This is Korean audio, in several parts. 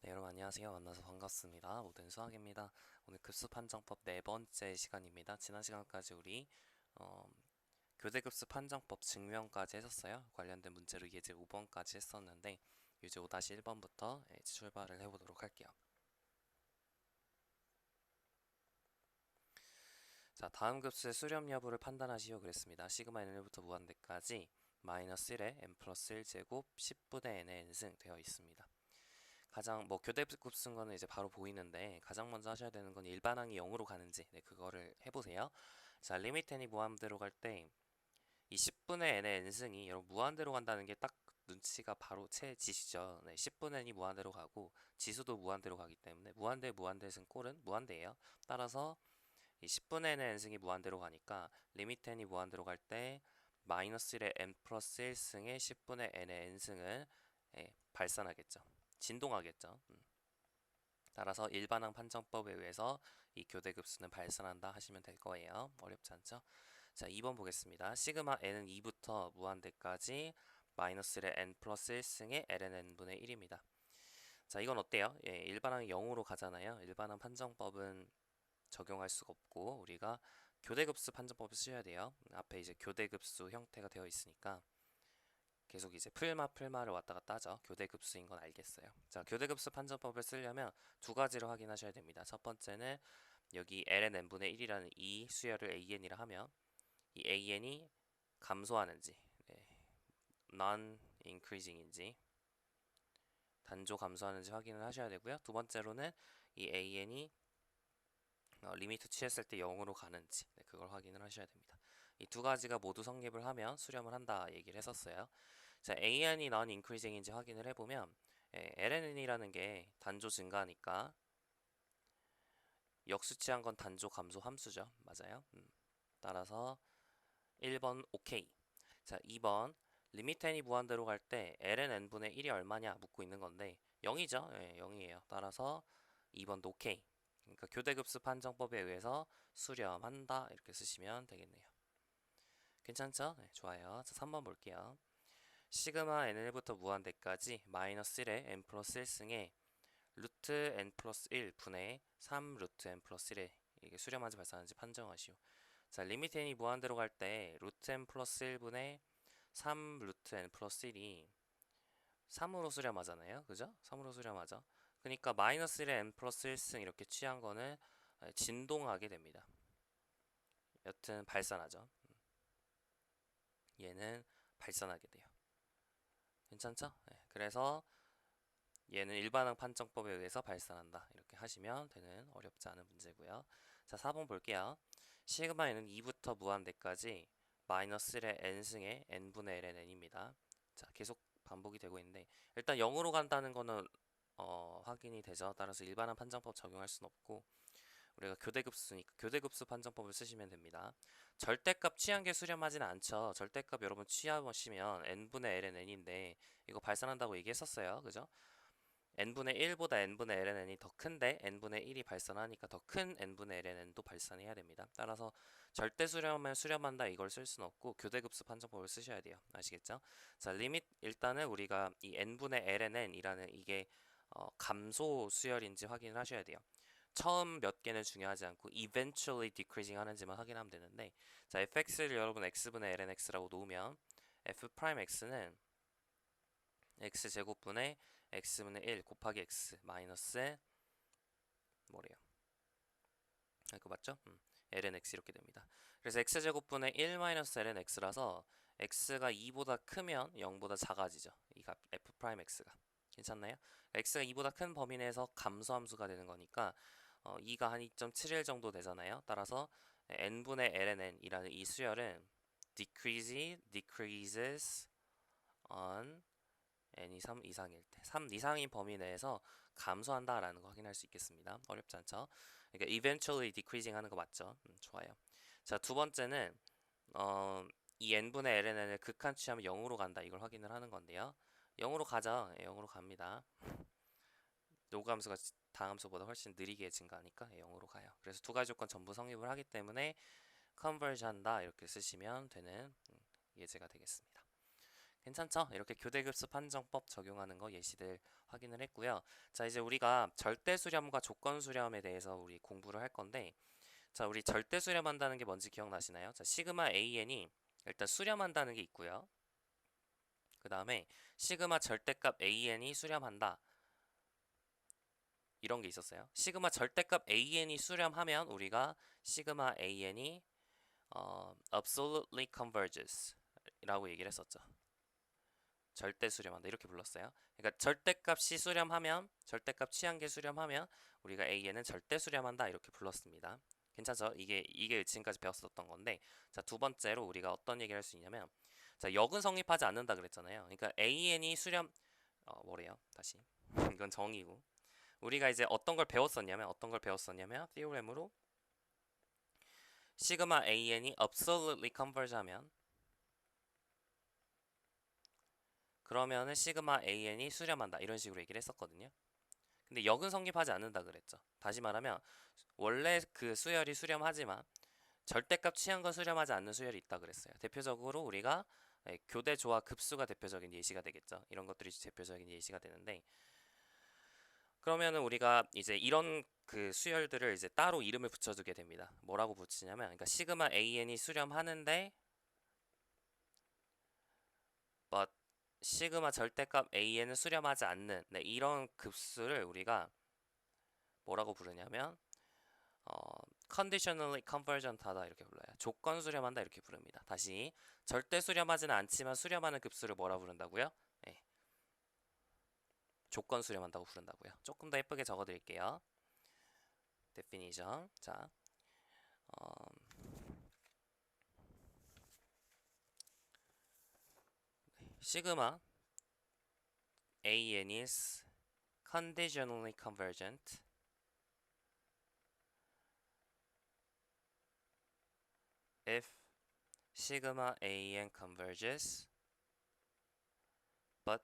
네, 여러분 안녕하세요. 만나서 반갑습니다. 모든 수학입니다. 오늘 급수 판정법 네 번째 시간입니다. 지난 시간까지 우리 어, 교대급수 판정법 증명까지 했었어요. 관련된 문제로 예제 5번까지 했었는데 유제 5-1번부터 출발을 해보도록 할게요. 자, 다음 급수의 수렴 여부를 판단하시오 그랬습니다. 시그마 n부터 무한대까지 마이너스 1에 n 플러스 1제곱 10분의 n의 n승 되어 있습니다. 가장 교대급 쓴 거는 이제 바로 보이는데 가장 먼저 하셔야 되는 건 일반항이 0으로 가는지 그거를 해보세요. 자, 리미트 n이 무한대로 갈 때 이 10분의 n의 n승이 여러분 무한대로 간다는 게 딱 눈치가 바로 채지시죠. 10분의 n이 무한대로 가고 지수도 무한대로 가기 때문에 무한대 승 꼴은 무한대예요. 따라서 이 10분의 n의 n승이 무한대로 가니까 리미트 n이 무한대로 갈 때 마이너스 1의 n 플러스 1승의 10분의 n의 n승을 발산하겠죠. 진동하겠죠. 따라서 일반항 판정법에 의해서 이 교대급수는 발산한다 하시면 될 거예요. 어렵지 않죠? 자, 2번 보겠습니다. 시그마 n은 2부터 무한대까지 마이너스 1의 n 플러스 1승의 ln n분의 1입니다. 자, 이건 어때요? 일반항이 0으로 가잖아요. 일반항 판정법은 적용할 수가 없고 우리가 교대급수 판정법을 쓰셔야 돼요. 앞에 이제 교대급수 형태가 되어 있으니까 계속 이제 풀마를 왔다 갔다 하죠. 교대급수인 건 알겠어요. 자, 교대급수 판정법을 쓰려면 두 가지를 확인하셔야 됩니다. 첫 번째는 여기 ln n분의 1이라는 이 수열을 an이라 하면 이 an이 감소하는지 non-increasing인지 단조 감소하는지 확인을 하셔야 되고요. 두 번째로는 이 an이 리미트 취했을 때 0으로 가는지 그걸 확인을 하셔야 됩니다. 이 두 가지가 모두 성립을 하면 수렴을 한다 얘기를 했었어요. 자, AN이 non-increasing인지 확인을 해보면 LN이라는 게 단조 증가하니까 역수치한 건 단조 감소 함수죠. 맞아요. 따라서 1번 오케이. 자, 2번 리미트 n이 무한대로 갈 때 ln n분의 1이 얼마냐 묻고 있는 건데 0이죠. 0이에요. 따라서 2번도 오케이. 그러니까 교대급수 판정법에 의해서 수렴한다 이렇게 쓰시면 되겠네요. 괜찮죠? 네, 좋아요. 자, 3번 볼게요. 시그마 n1부터 무한대까지 마이너스 1의 n 플러스 1승에 루트 n 플러스 1 분의 3 루트 n 플러스 1에 이게 수렴하는지 발산하는지 판정하시오. 자, 리미트 n이 무한대로 갈 때 루트 n 플러스 1분의 3 루트 n 플러스 1이 3으로 수렴하잖아요. 그죠? 3으로 수렴하죠. 그러니까 마이너스 1의 n 플러스 1승 이렇게 취한 거는 진동하게 됩니다. 여튼 발산하죠. 얘는 발산하게 돼요. 괜찮죠? 네, 그래서 얘는 일반항 판정법에 의해서 발산한다. 이렇게 하시면 되는 어렵지 않은 문제고요. 자, 4번 볼게요. 시그마 n은 2부터 무한대까지 마이너스 1의 n승의 n분의 ln n입니다. 자, 계속 반복이 되고 있는데 일단 0으로 간다는 거는 확인이 되죠. 따라서 일반항 판정법 적용할 수는 없고 우리가 교대급수니까 교대급수 판정법을 쓰시면 됩니다. 절대값 취한 게 수렴하진 않죠. 절대값 여러분 취하시면 n분의 ln n인데 이거 발산한다고 얘기했었어요. 그죠? n분의 1보다 n분의 ln n이 더 큰데 n분의 1이 발산하니까 더 큰 n분의 ln n도 발산해야 됩니다. 따라서 절대 수렴을 수렴한다 이걸 쓸 수는 없고 교대급수 판정법을 쓰셔야 돼요. 아시겠죠? 자, 리밋 일단은 우리가 이 n분의 ln n이라는 이게 감소 수열인지 확인을 하셔야 돼요. 처음 몇 개는 중요하지 않고 eventually decreasing 하는지만 확인하면 되는데 자, fx를 여러분 x분의 ln x라고 놓으면 f 프라임 x는 x제곱분의 x분의 1 곱하기 x 마이너스 뭐래요? 이거 맞죠? ln x 이렇게 됩니다. 그래서 x제곱분의 1 마이너스 ln x라서 x가 2보다 크면 0보다 작아지죠. 이 값 f 프라임 x가 괜찮나요? x가 2보다 큰 범위 내에서 감소함수가 되는 거니까 2가 한 2.71 정도 되잖아요. 따라서 n분의 ln n이라는 이 수열은 decreases on n이 3 이상일 때 3 이상인 범위 내에서 감소한다라는 거 확인할 수 있겠습니다. 어렵지 않죠? 그러니까 eventually decreasing 하는 거 맞죠? 좋아요. 자, 두 번째는 이 n분의 ln을 극한 취하면 0으로 간다. 이걸 확인을 하는 건데요. 0으로 가죠. 0으로 갑니다. 요구함수가 다함수보다 훨씬 느리게 증가하니까 0으로 가요. 그래서 두 가지 조건 전부 성립을 하기 때문에 converge 한다 이렇게 쓰시면 되는 예제가 되겠습니다. 괜찮죠? 이렇게 교대급수 판정법 적용하는 거 예시들 확인을 했고요. 자, 이제 우리가 절대 수렴과 조건 수렴에 대해서 우리 공부를 할 건데, 자, 우리 절대 수렴한다는 게 뭔지 기억나시나요? 자, 시그마 AN이 일단 수렴한다는 게 있고요. 그 다음에 시그마 절대값 AN이 수렴한다. 이런 게 있었어요. 시그마 절대값 AN이 수렴하면 우리가 시그마 AN이 absolutely converges 라고 얘기를 했었죠. 절대 수렴한다 이렇게 불렀어요. 그러니까 절대값이 수렴하면 절대값 취한계 수렴하면 우리가 AN은 절대 수렴한다 이렇게 불렀습니다. 괜찮죠? 이게 지금까지 배웠었던 건데, 자, 두 번째로 우리가 어떤 얘기를 할 수 있냐면, 자, 역은 성립하지 않는다 그랬잖아요. 그러니까 AN이 수렴 뭐래요? 다시 이건 정의고, 우리가 이제 어떤 걸 배웠었냐면 theorem으로 시그마 AN이 absolutely converge 하면 그러면은 시그마 AN이 수렴한다 이런 식으로 얘기를 했었거든요. 근데 역은 성립하지 않는다 그랬죠. 다시 말하면 원래 그 수열이 수렴하지만 절대값 취한 건 수렴하지 않는 수열이 있다 그랬어요. 대표적으로 우리가 교대 조화 급수가 대표적인 예시가 되겠죠. 이런 것들이 대표적인 예시가 되는데, 그러면은 우리가 이제 이런 그 수열들을 이제 따로 이름을 붙여주게 됩니다. 뭐라고 붙이냐면, 그러니까 시그마 AN이 수렴하는데 but 시그마 절대값 AN은 수렴하지 않는, 네, 이런 급수를 우리가 뭐라고 부르냐면 conditionally convergent하다 이렇게 불러요. 조건 수렴한다 이렇게 부릅니다. 다시, 절대 수렴하지는 않지만 수렴하는 급수를 뭐라 부른다고요? 네, 조건 수렴한다고 부른다고요. 조금 더 예쁘게 적어드릴게요. definition. 자, 시그마 AN is conditionally convergent if 시그마 AN converges but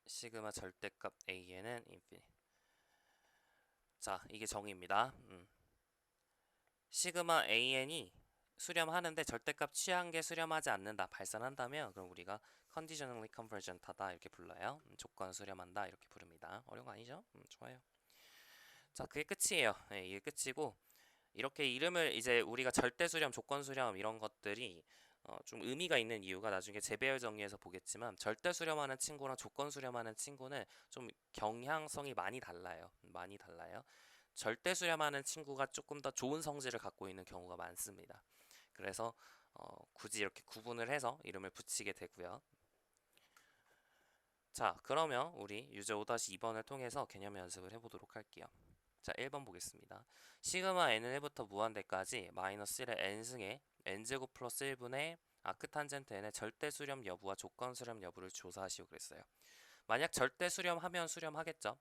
시그마 절대값 AN은 infinite. 자, 이게 정의입니다. 시그마 AN이 수렴하는데 절대값 취한 게 수렴하지 않는다, 발산한다면 그럼 우리가 conditionally convergent하다 이렇게 불러요. 조건 수렴한다 이렇게 부릅니다. 어려운 거 아니죠? 좋아요. 자, 그게 끝이에요. 네, 이게 끝이고, 이렇게 이름을 이제 우리가 절대 수렴, 조건 수렴 이런 것들이 좀 의미가 있는 이유가 나중에 재배열 정리에서 보겠지만, 절대 수렴하는 친구랑 조건 수렴하는 친구는 좀 경향성이 많이 달라요. 많이 달라요. 절대 수렴하는 친구가 조금 더 좋은 성질을 갖고 있는 경우가 많습니다. 그래서 굳이 이렇게 구분을 해서 이름을 붙이게 되고요. 자, 그러면 우리 유제 5-2번을 통해서 개념 연습을 해보도록 할게요. 자, 1번 보겠습니다. 시그마 n은 1부터 무한대까지 마이너스 1의 n승의 n제곱 플러스 1분의 아크탄젠트 n의 절대 수렴 여부와 조건 수렴 여부를 조사하시오 그랬어요. 만약 절대 수렴하면 수렴하겠죠.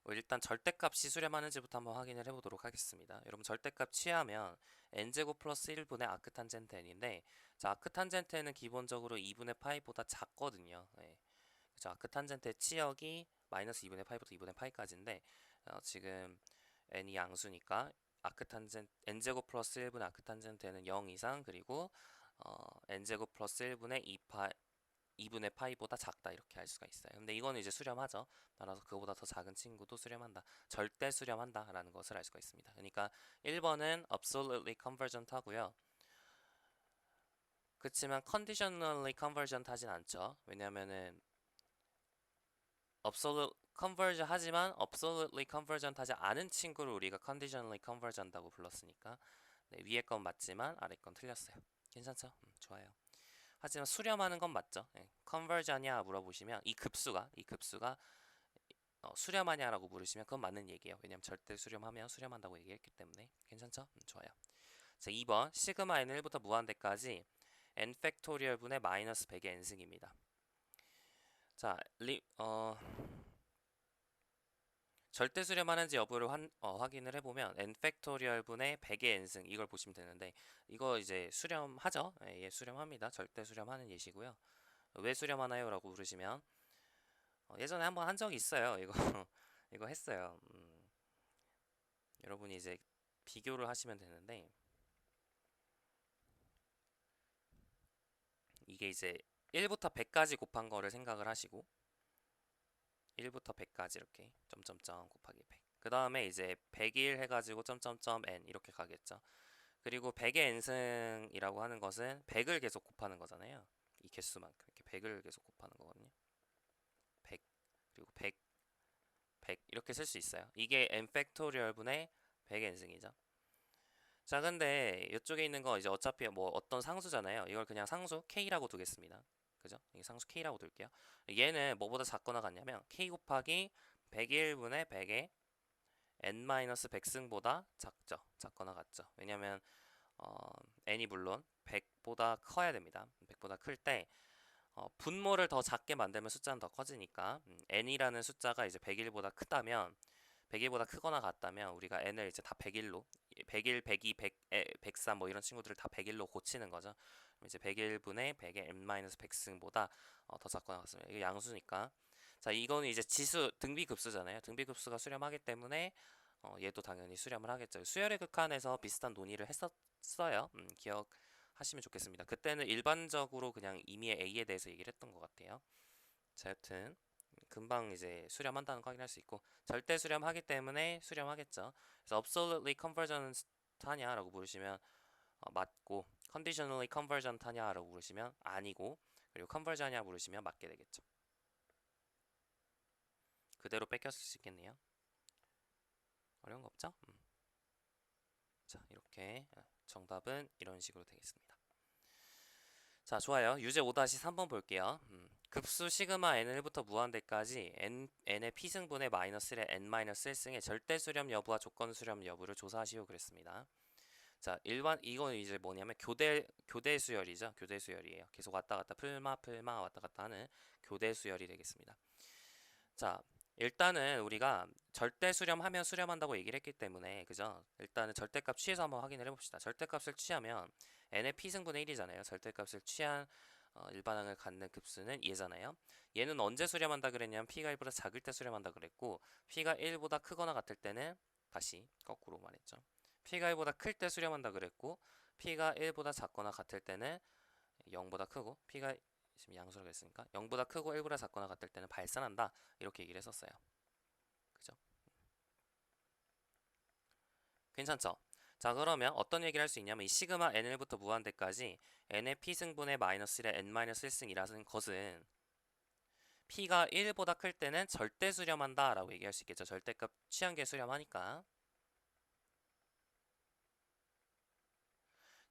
일단 절대값이 수렴하는지부터 한번 확인을 해보도록 하겠습니다. 여러분, 절대값 취하면 n제곱 플러스 1분의 아크탄젠트 n인데, 자, 아크탄젠트 n은 기본적으로 2분의 파이보다 작거든요. 네. 그쵸? 아크탄젠트의 치역이 마이너스 2분의 파이부터 2분의 파이까지인데, 지금 n이 양수니까 n제곱 플러스 1분의 아크탄젠트는 0 이상, 그리고 n제곱 플러스 1분의 2분의 파이보다 작다 이렇게 할 수가 있어요. 근데 이거는 이제 수렴하죠. 따라서 그보다 더 작은 친구도 수렴한다, 절대 수렴한다 라는 것을 알 수가 있습니다. 그러니까 1번은 absolutely convergent 하고요. 그렇지만 conditionally convergent 하진 않죠. 왜냐면은 converge 하지만 absolutely convergent 하지 않은 친구를 우리가 conditionally converge 한다고 불렀으니까, 네, 위에 건 맞지만 아래 건 틀렸어요. 괜찮죠? 좋아요. 하지만 수렴하는 건 맞죠. 네, converge 하냐 물어보시면 이 급수가 수렴하냐라고 물으시면 그건 맞는 얘기예요. 왜냐면 절대 수렴하면 수렴한다고 얘기했기 때문에. 괜찮죠? 좋아요. 자, 2번 시그마 n은 1부터 무한대까지 n 팩토리얼 분의 마이너스 100의 n승입니다. 자, 절대 수렴하는지 여부를 확인을 해보면 n 팩토리얼 분의 100의 n승 이걸 보시면 되는데, 이거 이제 수렴하죠? 예, 수렴합니다. 절대 수렴하는 예시고요. 왜 수렴하나요? 라고 물으시면 예전에 한번 한 적이 있어요. 이거 이거 했어요. 여러분이 이제 비교를 하시면 되는데, 이게 이제 1부터 100까지 곱한 거를 생각을 하시고 1부터 100까지 이렇게 점점점 곱하기 100. 그 다음에 이제 100일 해가지고 점점점 n 이렇게 가겠죠. 그리고 100의 n승이라고 하는 것은 100을 계속 곱하는 거잖아요. 이 개수만큼 이렇게 100을 계속 곱하는 거거든요. 100 그리고 100 100 이렇게 쓸 수 있어요. 이게 n 팩토리얼 분의 100의 n승이죠. 자, 근데 이쪽에 있는 거 이제 어차피 뭐 어떤 상수잖아요. 이걸 그냥 상수 k라고 두겠습니다. 그죠? 이 상수 k라고 둘게요. 얘는 뭐보다 작거나 같냐면 k 곱하기 101분의 100의 n-100승보다 작죠. 작거나 같죠. 왜냐면 n이 물론 100보다 커야 됩니다. 100보다 클 때 분모를 더 작게 만들면 숫자는 더 커지니까 n이라는 숫자가 이제 101보다 크다면 101보다 크거나 같다면 우리가 n을 이제 다 101로 101, 102, 100, 103 뭐 이런 친구들을 다 101로 고치는 거죠. 그럼 이제 101분의 100의 n-100승보다 더 작거나 같습니다. 이게 양수니까. 자, 이거는 이제 지수 등비급수잖아요. 등비급수가 수렴하기 때문에 얘도 당연히 수렴을 하겠죠. 수열의 극한에서 비슷한 논의를 했었어요. 기억하시면 좋겠습니다. 그때는 일반적으로 그냥 임의의 a에 대해서 얘기를 했던 것 같아요. 자, 여튼 금방 이제 수렴한다는 거 확인할 수 있고 절대 수렴하기 때문에 수렴하겠죠. 그래서 absolutely convergent 하냐라고 물으시면 맞고 conditionally convergent 하냐라고 물으시면 아니고 그리고 converge 하냐 물으시면 맞게 되겠죠. 그대로 뺏겼을 수 있겠네요. 어려운 거 없죠? 자, 이렇게 정답은 이런 식으로 되겠습니다. 자, 좋아요. 유제 5-3번 볼게요. 급수 시그마 n을 1부터 무한대까지 n의 p승분의 마이너스 1의 n-1승의 절대 수렴 여부와 조건 수렴 여부를 조사하시오 그랬습니다. 자, 이건 이제 뭐냐면 교대 수열이죠. 교대 수열이에요. 계속 왔다 갔다 풀마 왔다 갔다 하는 교대 수열이 되겠습니다. 자, 일단은 우리가 절대 수렴하면 수렴한다고 얘기를 했기 때문에 그죠? 일단은 절대값 취해서 한번 확인을 해봅시다. 절대값을 취하면 n의 p승분의 1이잖아요. 절대값을 취한 일반항을 갖는 급수는 얘잖아요. 얘는 언제 수렴한다 그랬냐면 p가 1보다 작을 때 수렴한다 그랬고 p가 1보다 크거나 같을 때는 다시 거꾸로 말했죠. p가 1보다 클 때 수렴한다 그랬고 p가 1보다 작거나 같을 때는 0보다 크고 p가 지금 양수라고 했으니까 0보다 크고 1보다 작거나 같을 때는 발산한다 이렇게 얘기를 했었어요. 그죠? 괜찮죠? 자, 그러면 어떤 얘기를 할 수 있냐면 이 시그마 nl부터 무한대까지 n의 p승분의 마이너스 1의 n-1승이라는 것은 p가 1보다 클 때는 절대 수렴한다 라고 얘기할 수 있겠죠. 절대값 취한 게 수렴하니까.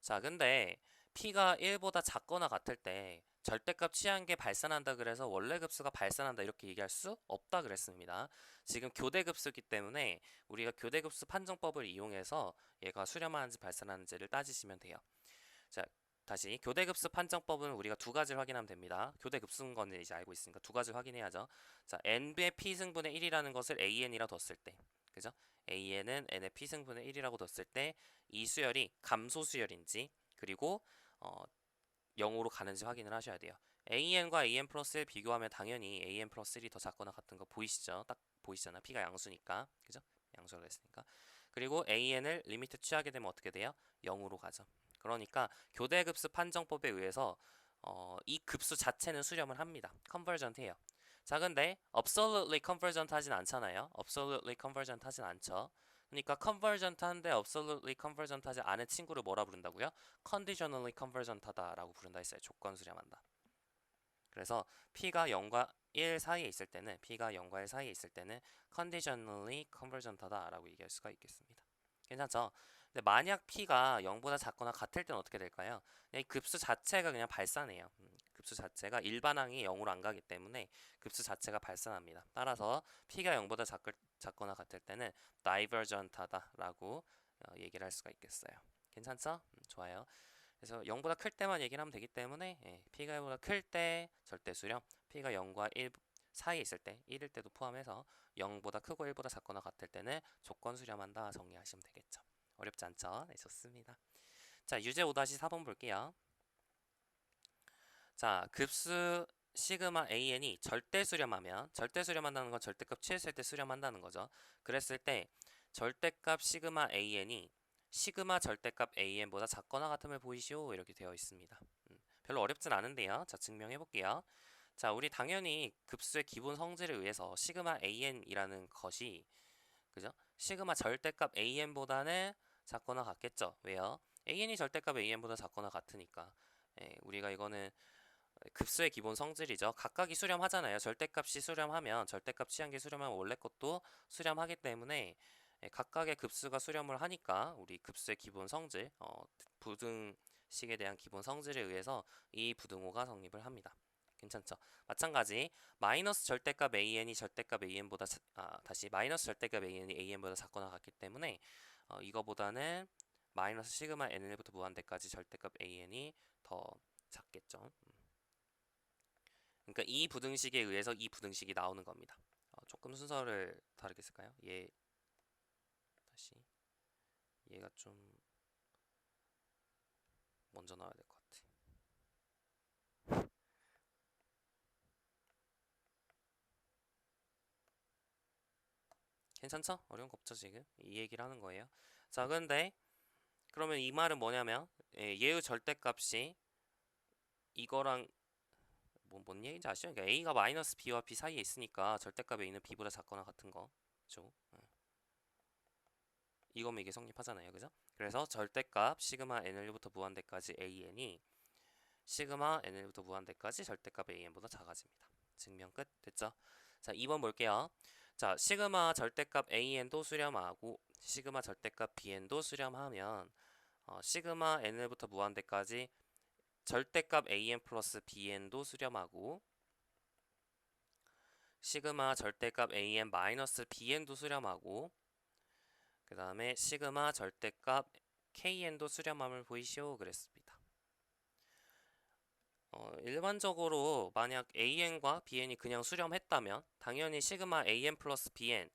자, 근데 p가 1보다 작거나 같을 때 절대값 취한 게 발산한다 그래서 원래 급수가 발산한다 이렇게 얘기할 수 없다 그랬습니다. 지금 교대 급수기 때문에 우리가 교대 급수 판정법을 이용해서 얘가 수렴하는지 발산하는지를 따지시면 돼요. 자, 다시 교대 급수 판정법은 우리가 두 가지를 확인하면 됩니다. 교대 급수인 거는 이제 알고 있으니까 두 가지를 확인해야죠. 자, n의 p승분의 1이라는 것을 an이라 뒀을 때 그죠? an은 n의 p승분의 1이라고 뒀을 때 이 수열이 감소 수열인지 그리고 0으로 가는지 확인을 하셔야 돼요. an과 an 플러스 1 비교하면 당연히 an 플러스 1이 더 작거나 같은 거 보이시죠? 딱 보이시잖아. p가 양수니까. 그죠? 양수가 됐으니까. 그리고 an을 리미트 취하게 되면 어떻게 돼요? 0으로 가죠. 그러니까 교대급수 판정법에 의해서 이 급수 자체는 수렴을 합니다. 컨버전트 해요. 자, 근데 absolutely convergent 하진 않잖아요. absolutely convergent 하진 않죠. 그러니까 convergent 한데 absolutely convergent 하지 않은 친구를 뭐라 부른다고요? conditionally convergent 하다라고 부른다 했어요. 조건 수렴한다. 그래서 p가 0과 1 사이에 있을 때는 p가 0과 1 사이에 있을 때는 conditionally convergent 하다라고 얘기할 수가 있겠습니다. 괜찮죠? 근데 만약 p가 0보다 작거나 같을 때는 어떻게 될까요? 이 급수 자체가 그냥 발산해요. 급수 자체가 일반항이 0으로 안 가기 때문에 급수 자체가 발산합니다. 따라서 p가 0보다 작거나 같을 때는 divergent 하다라고 얘기를 할 수가 있겠어요. 괜찮죠? 좋아요. 그래서 0보다 클 때만 얘기를 하면 되기 때문에 p가 1보다 클 때 절대 수렴, p가 0과 1 사이에 있을 때 1일 때도 포함해서 0보다 크고 1보다 작거나 같을 때는 조건 수렴한다 정리하시면 되겠죠. 어렵지 않죠? 네, 좋습니다. 자, 유제 5-4번 볼게요. 자, 급수 시그마 an이 절대 수렴하면 절대 수렴한다는 건 절대값 취했을 때 수렴한다는 거죠. 그랬을 때 절대값 시그마 an이 시그마 절대값 an보다 작거나 같음을 보이시오 이렇게 되어 있습니다. 별로 어렵진 않은데요. 자, 증명해 볼게요. 자, 우리 당연히 급수의 기본 성질에 의해서 시그마 AN이라는 것이, 그죠? 시그마 절대값 AN보다는 작거나 같겠죠. 왜요? AN이 절대값 AN보다 작거나 같으니까. 우리가 이거는 급수의 기본 성질이죠. 각각이 수렴하잖아요. 절대값이 수렴하면, 절대값 취한계 수렴하면 원래 것도 수렴하기 때문에 각각의 급수가 수렴을 하니까 우리 급수의 기본 성질, 부등식에 대한 기본 성질에 의해서 이 부등호가 성립을 합니다. 괜찮죠? 마찬가지 마이너스 절대값 AN이 절대값 AN보다 다시 마이너스 절대값 AN이 AN보다 작거나 같기 때문에 이거보다는 마이너스 시그마 N1부터 무한대까지 절대값 AN이 더 작겠죠. 그러니까 이 부등식에 의해서 이 부등식이 나오는 겁니다. 조금 순서를 다르게 쓸까요? 다시 얘가 좀 먼저 나와야 될 것 같아. 괜찮죠? 어려운 거 없죠 지금? 이 얘기를 하는 거예요. 자, 근데 그러면 이 말은 뭐냐면 얘의 절대값이 이거랑 뭔 얘기인지 아시죠? 그러니까 a가 마이너스 b와 b 사이에 있으니까 절대값 a는 b보다 작거나 같은 거죠. 이거면 이게 성립하잖아요, 그죠? 그래서 절대값 시그마 nl부터 무한대까지 an이 시그마 nl부터 무한대까지 절대값 an보다 작아집니다. 증명 끝. 됐죠? 자, 2번 볼게요. 자, 시그마 절대값 an도 수렴하고 시그마 절대값 bn도 수렴하면 시그마 nl부터 무한대까지 절대값 an 플러스 bn도 수렴하고 시그마 절대값 an 마이너스 bn도 수렴하고 그 다음에 시그마 절대값 kn도 수렴함을 보이시오 그랬습니다. 일반적으로 만약 an과 bn이 그냥 수렴했다면 당연히 시그마 an 플러스 bn,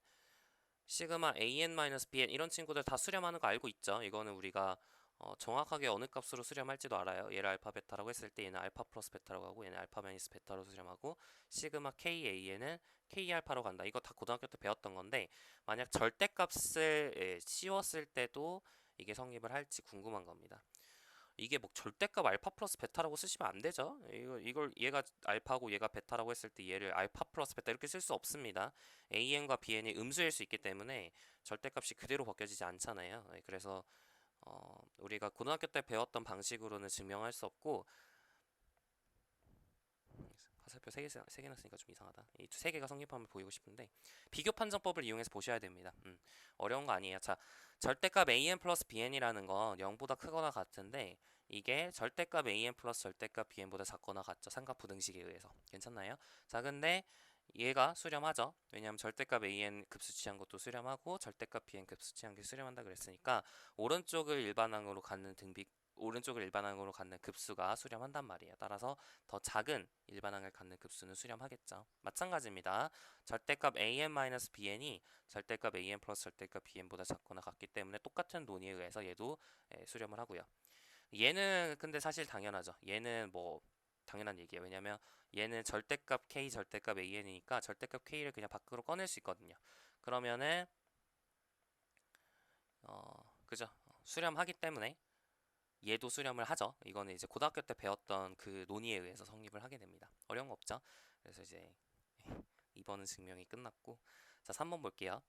시그마 an 마이너스 bn 이런 친구들 다 수렴하는 거 알고 있죠? 이거는 우리가 정확하게 어느 값으로 수렴할지도 알아요. 얘를 알파 베타라고 했을 때 얘는 알파 플러스 베타라고 하고 얘는 알파 마이너스 베타로 수렴하고 시그마 kan은 k 알파로 간다. 이거 다 고등학교 때 배웠던 건데 만약 절대값을 씌웠을 때도 이게 성립을 할지 궁금한 겁니다. 이게 뭐 절대값 알파 플러스 베타라고 쓰시면 안 되죠. 이걸 얘가 알파고 얘가 베타라고 했을 때 얘를 알파 플러스 베타 이렇게 쓸 수 없습니다. an과 bn이 음수일 수 있기 때문에 절대값이 그대로 바뀌어지지 않잖아요. 그래서 우리가 고등학교 때 배웠던 방식으로는 증명할 수 없고 화살표 3개나 쓰니까 좀 이상하다. 이 3개가 성립함을 보이고 싶은데 비교 판정법을 이용해서 보셔야 됩니다. 어려운 거 아니에요. 자, 절대값 an 플러스 bn이라는 건 0보다 크거나 같은데 이게 절대값 an 플러스 절대값 bn보다 작거나 같죠. 삼각 부등식에 의해서. 괜찮나요? 자, 근데 얘가 수렴하죠. 왜냐하면 절대값 an 급수 취한 것도 수렴하고 절대값 bn 급수 취한 게 수렴한다 그랬으니까 오른쪽을 일반항으로 갖는 오른쪽을 일반항으로 갖는 급수가 수렴한단 말이에요. 따라서 더 작은 일반항을 갖는 급수는 수렴하겠죠. 마찬가지입니다. 절대값 an-bn이 절대값 an 플러스 절대값 bn보다 작거나 같기 때문에 똑같은 논리에 의해서 얘도 수렴을 하고요. 얘는 근데 사실 당연하죠. 얘는 뭐 당연한 얘기예요. 왜냐면 얘는 절대값 k, 절대값 an이니까 절대값 k를 그냥 밖으로 꺼낼 수 있거든요. 그러면은 그죠? 수렴하기 때문에 얘도 수렴을 하죠. 이거는 이제 고등학교 때 배웠던 그 논의에 의해서 성립을 하게 됩니다. 어려운 거 없죠? 그래서 이제 2번은 증명이 끝났고 자 3번 볼게요.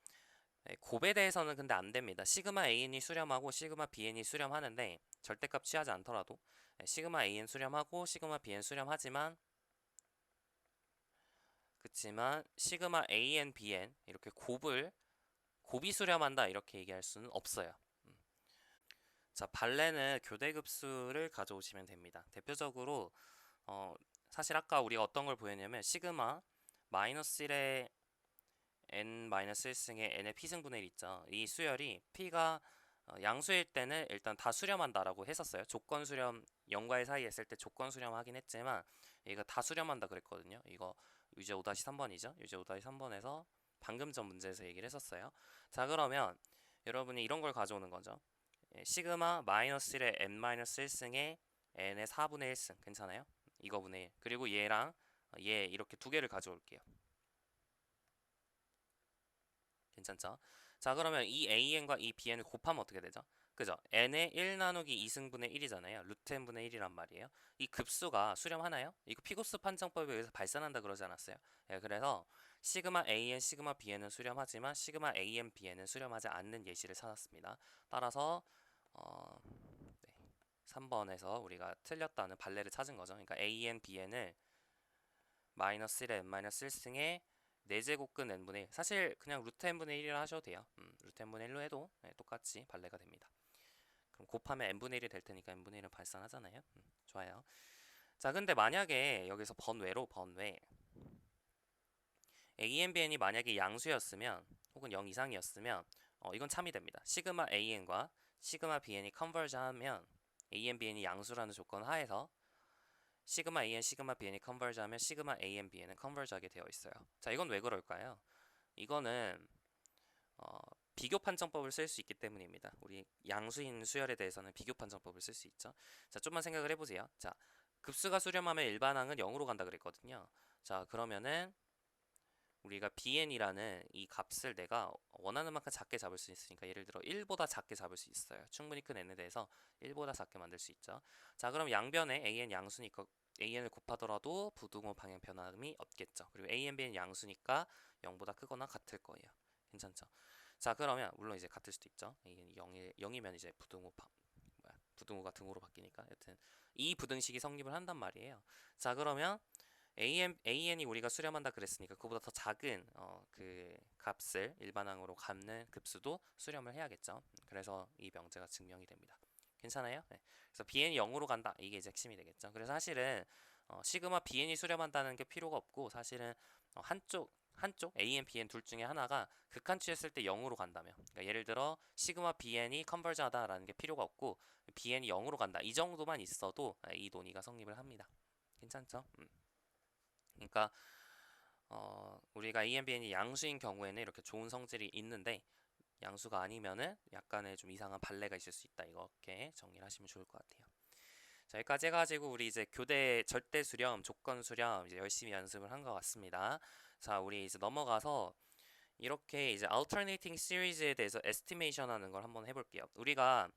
곱에 대해서는 근데 안 됩니다. 시그마 an이 수렴하고 시그마 bn이 수렴하는데 절대값 취하지 않더라도 시그마 an 수렴하고 시그마 bn 수렴하지만 그치만 시그마 an, bn 이렇게 곱이 수렴한다 이렇게 얘기할 수는 없어요. 자, 발레는 교대급수를 가져오시면 됩니다. 대표적으로 사실 아까 우리가 어떤 걸 보였냐면 시그마 마이너스 1의 n-1승의 n의 p승분의 1 있죠. 이 수열이 p가 양수일 때는 일단 다 수렴한다라고 했었어요. 조건 수렴 0과 1 사이에 있을 때 조건 수렴하긴 했지만 얘가 다 수렴한다 그랬거든요. 이거 유제 5-3번이죠. 유제 5-3번에서 방금 전 문제에서 얘기를 했었어요. 자, 그러면 여러분이 이런 걸 가져오는 거죠. 시그마 마이너스 1의 n-1승의 n의 4분의 1승 괜찮아요? 이거분의 1 그리고 얘랑 얘 이렇게 두 개를 가져올게요. 괜찮죠? 자, 그러면 이 an과 이 bn을 곱하면 어떻게 되죠? 그죠? n의 1 나누기 2승분의 1이잖아요. 루트 n분의 1이란 말이에요. 이 급수가 수렴하나요? 이거 피고스 판정법에 의해서 발산한다 그러지 않았어요? 예, 그래서 시그마 an, 시그마 bn은 수렴하지만 시그마 an, bn은 수렴하지 않는 예시를 찾았습니다. 따라서 네, 3번에서 우리가 틀렸다는 발레를 찾은 거죠. 그러니까 an, bn을 마이너스 1에 n-1승에 4제곱근 n분의 1 사실 그냥 루트 n분의 1이라 하셔도 돼요. 루트 n분의 1로 해도 네, 똑같이 발레가 됩니다. 그럼 곱하면 n분의 1이 될 테니까 n분의 1은 발산하잖아요. 좋아요. 자, 근데 만약에 여기서 번외로 번외 a, bn이 만약에 양수였으면 혹은 0 이상이었으면 이건 참이 됩니다. 시그마 an과 시그마 bn이 컨버지하면 a, bn이 양수라는 조건 하에서 시그마 an, 시그마 bn이 컨버지하면 시그마 a, bn은 컨버지하게 되어 있어요. 자, 이건 왜 그럴까요? 이거는 비교 판정법을 쓸 수 있기 때문입니다. 우리 양수인 수열에 대해서는 비교 판정법을 쓸 수 있죠. 자, 좀만 생각을 해보세요. 자, 급수가 수렴하면 일반항은 0으로 간다 그랬거든요. 자, 그러면은 우리가 bn이라는 이 값을 내가 원하는 만큼 작게 잡을 수 있으니까 예를 들어 1보다 작게 잡을 수 있어요. 충분히 큰 n에 대해서 1보다 작게 만들 수 있죠. 자, 그럼 양변에 an 양수니까 an을 곱하더라도 부등호 방향 변함이 없겠죠. 그리고 an, bn 양수니까 0보다 크거나 같을 거예요. 괜찮죠? 자, 그러면 물론 이제 같을 수도 있죠. an이 0이면 이제 부등호가 등호로 바뀌니까 여튼 이 부등식이 성립을 한단 말이에요. 자, 그러면 an이 우리가 수렴한다 그랬으니까 그보다 더 작은 그 값을 일반항으로 갚는 급수도 수렴을 해야겠죠. 그래서 이 명제가 증명이 됩니다. 괜찮아요? 네. 그래서 bn이 0으로 간다. 이게 이제 핵심이 되겠죠. 그래서 사실은 시그마 bn이 수렴한다는 게 필요가 없고 사실은 한쪽 a, bn 둘 중에 하나가 극한치였을 때 0으로 간다면 그러니까 예를 들어 시그마 bn이 컨버지하다라는 게 필요가 없고 bn이 0으로 간다. 이 정도만 있어도 이 논의가 성립을 합니다. 괜찮죠? 그러니까 우리가 AMBN이 양수인 경우에는 이렇게 좋은 성질이 있는데 양수가 아니면은 약간의 좀 이상한 발레가 있을 수 있다. 이렇게 정리를 하시면 좋을 것 같아요. 자, 여기까지 해가지고 우리 이제 교대 절대 수렴, 조건 수렴 이제 열심히 연습을 한 것 같습니다. 자, 우리 이제 넘어가서 이렇게 이제 alternating series에 대해서 estimation 하는 걸 한번 해볼게요. 우리가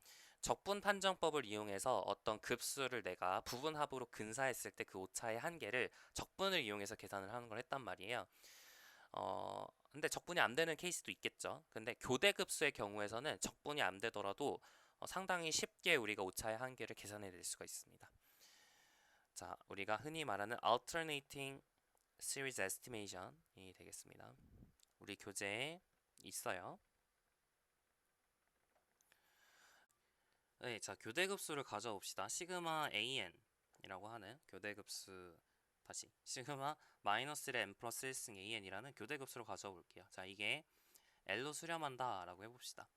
적분 판정법을 이용해서 어떤 급수를 내가 부분합으로 근사했을 때 그 오차의 한계를 적분을 이용해서 계산을 하는 걸 했단 말이에요. 근데 적분이 안 되는 케이스도 있겠죠. 근데 교대 급수의 경우에서는 적분이 안 되더라도 상당히 쉽게 우리가 오차의 한계를 계산해 낼 수가 있습니다. 자, 우리가 흔히 말하는 alternating series estimation이 되겠습니다. 우리 교재에 있어요. 네, 자, 교대급수를 가져봅시다. 시그마 an이라고 하는 교대급수 다시 시그마 마이너스 1의 n 플러스 1승 an이라는 교대급수를 가져볼게요. 자, 이게 L로 수렴한다 라고 해봅시다.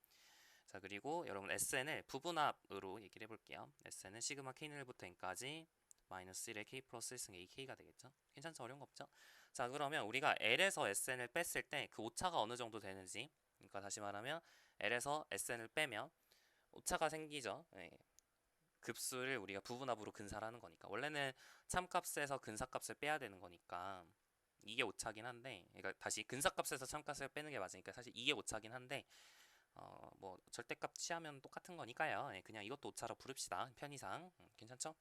자, 그리고 여러분 SN을 부분합으로 얘기를 해볼게요. SN은 시그마 K는 1부터 N까지 마이너스 1의 K 플러스 1승 AK가 되겠죠? 괜찮죠? 어려운 거 없죠? 자, 그러면 우리가 L에서 SN을 뺐을 때 그 오차가 어느 정도 되는지, 그러니까 다시 말하면 L에서 SN을 빼면 오차가 생기죠. 네. 급수를 우리가 부분합으로 근사하는 거니까 원래는 참값에서 근사값을 빼야 되는 거니까 이게 오차긴 한데, 그러니까 다시 근사값에서 참값을 빼는 게 맞으니까 사실 이게 오차긴 한데 뭐 절대값 취하면 똑같은 거니까요. 네, 그냥 이것도 오차로 부릅시다. 편의상 괜찮죠?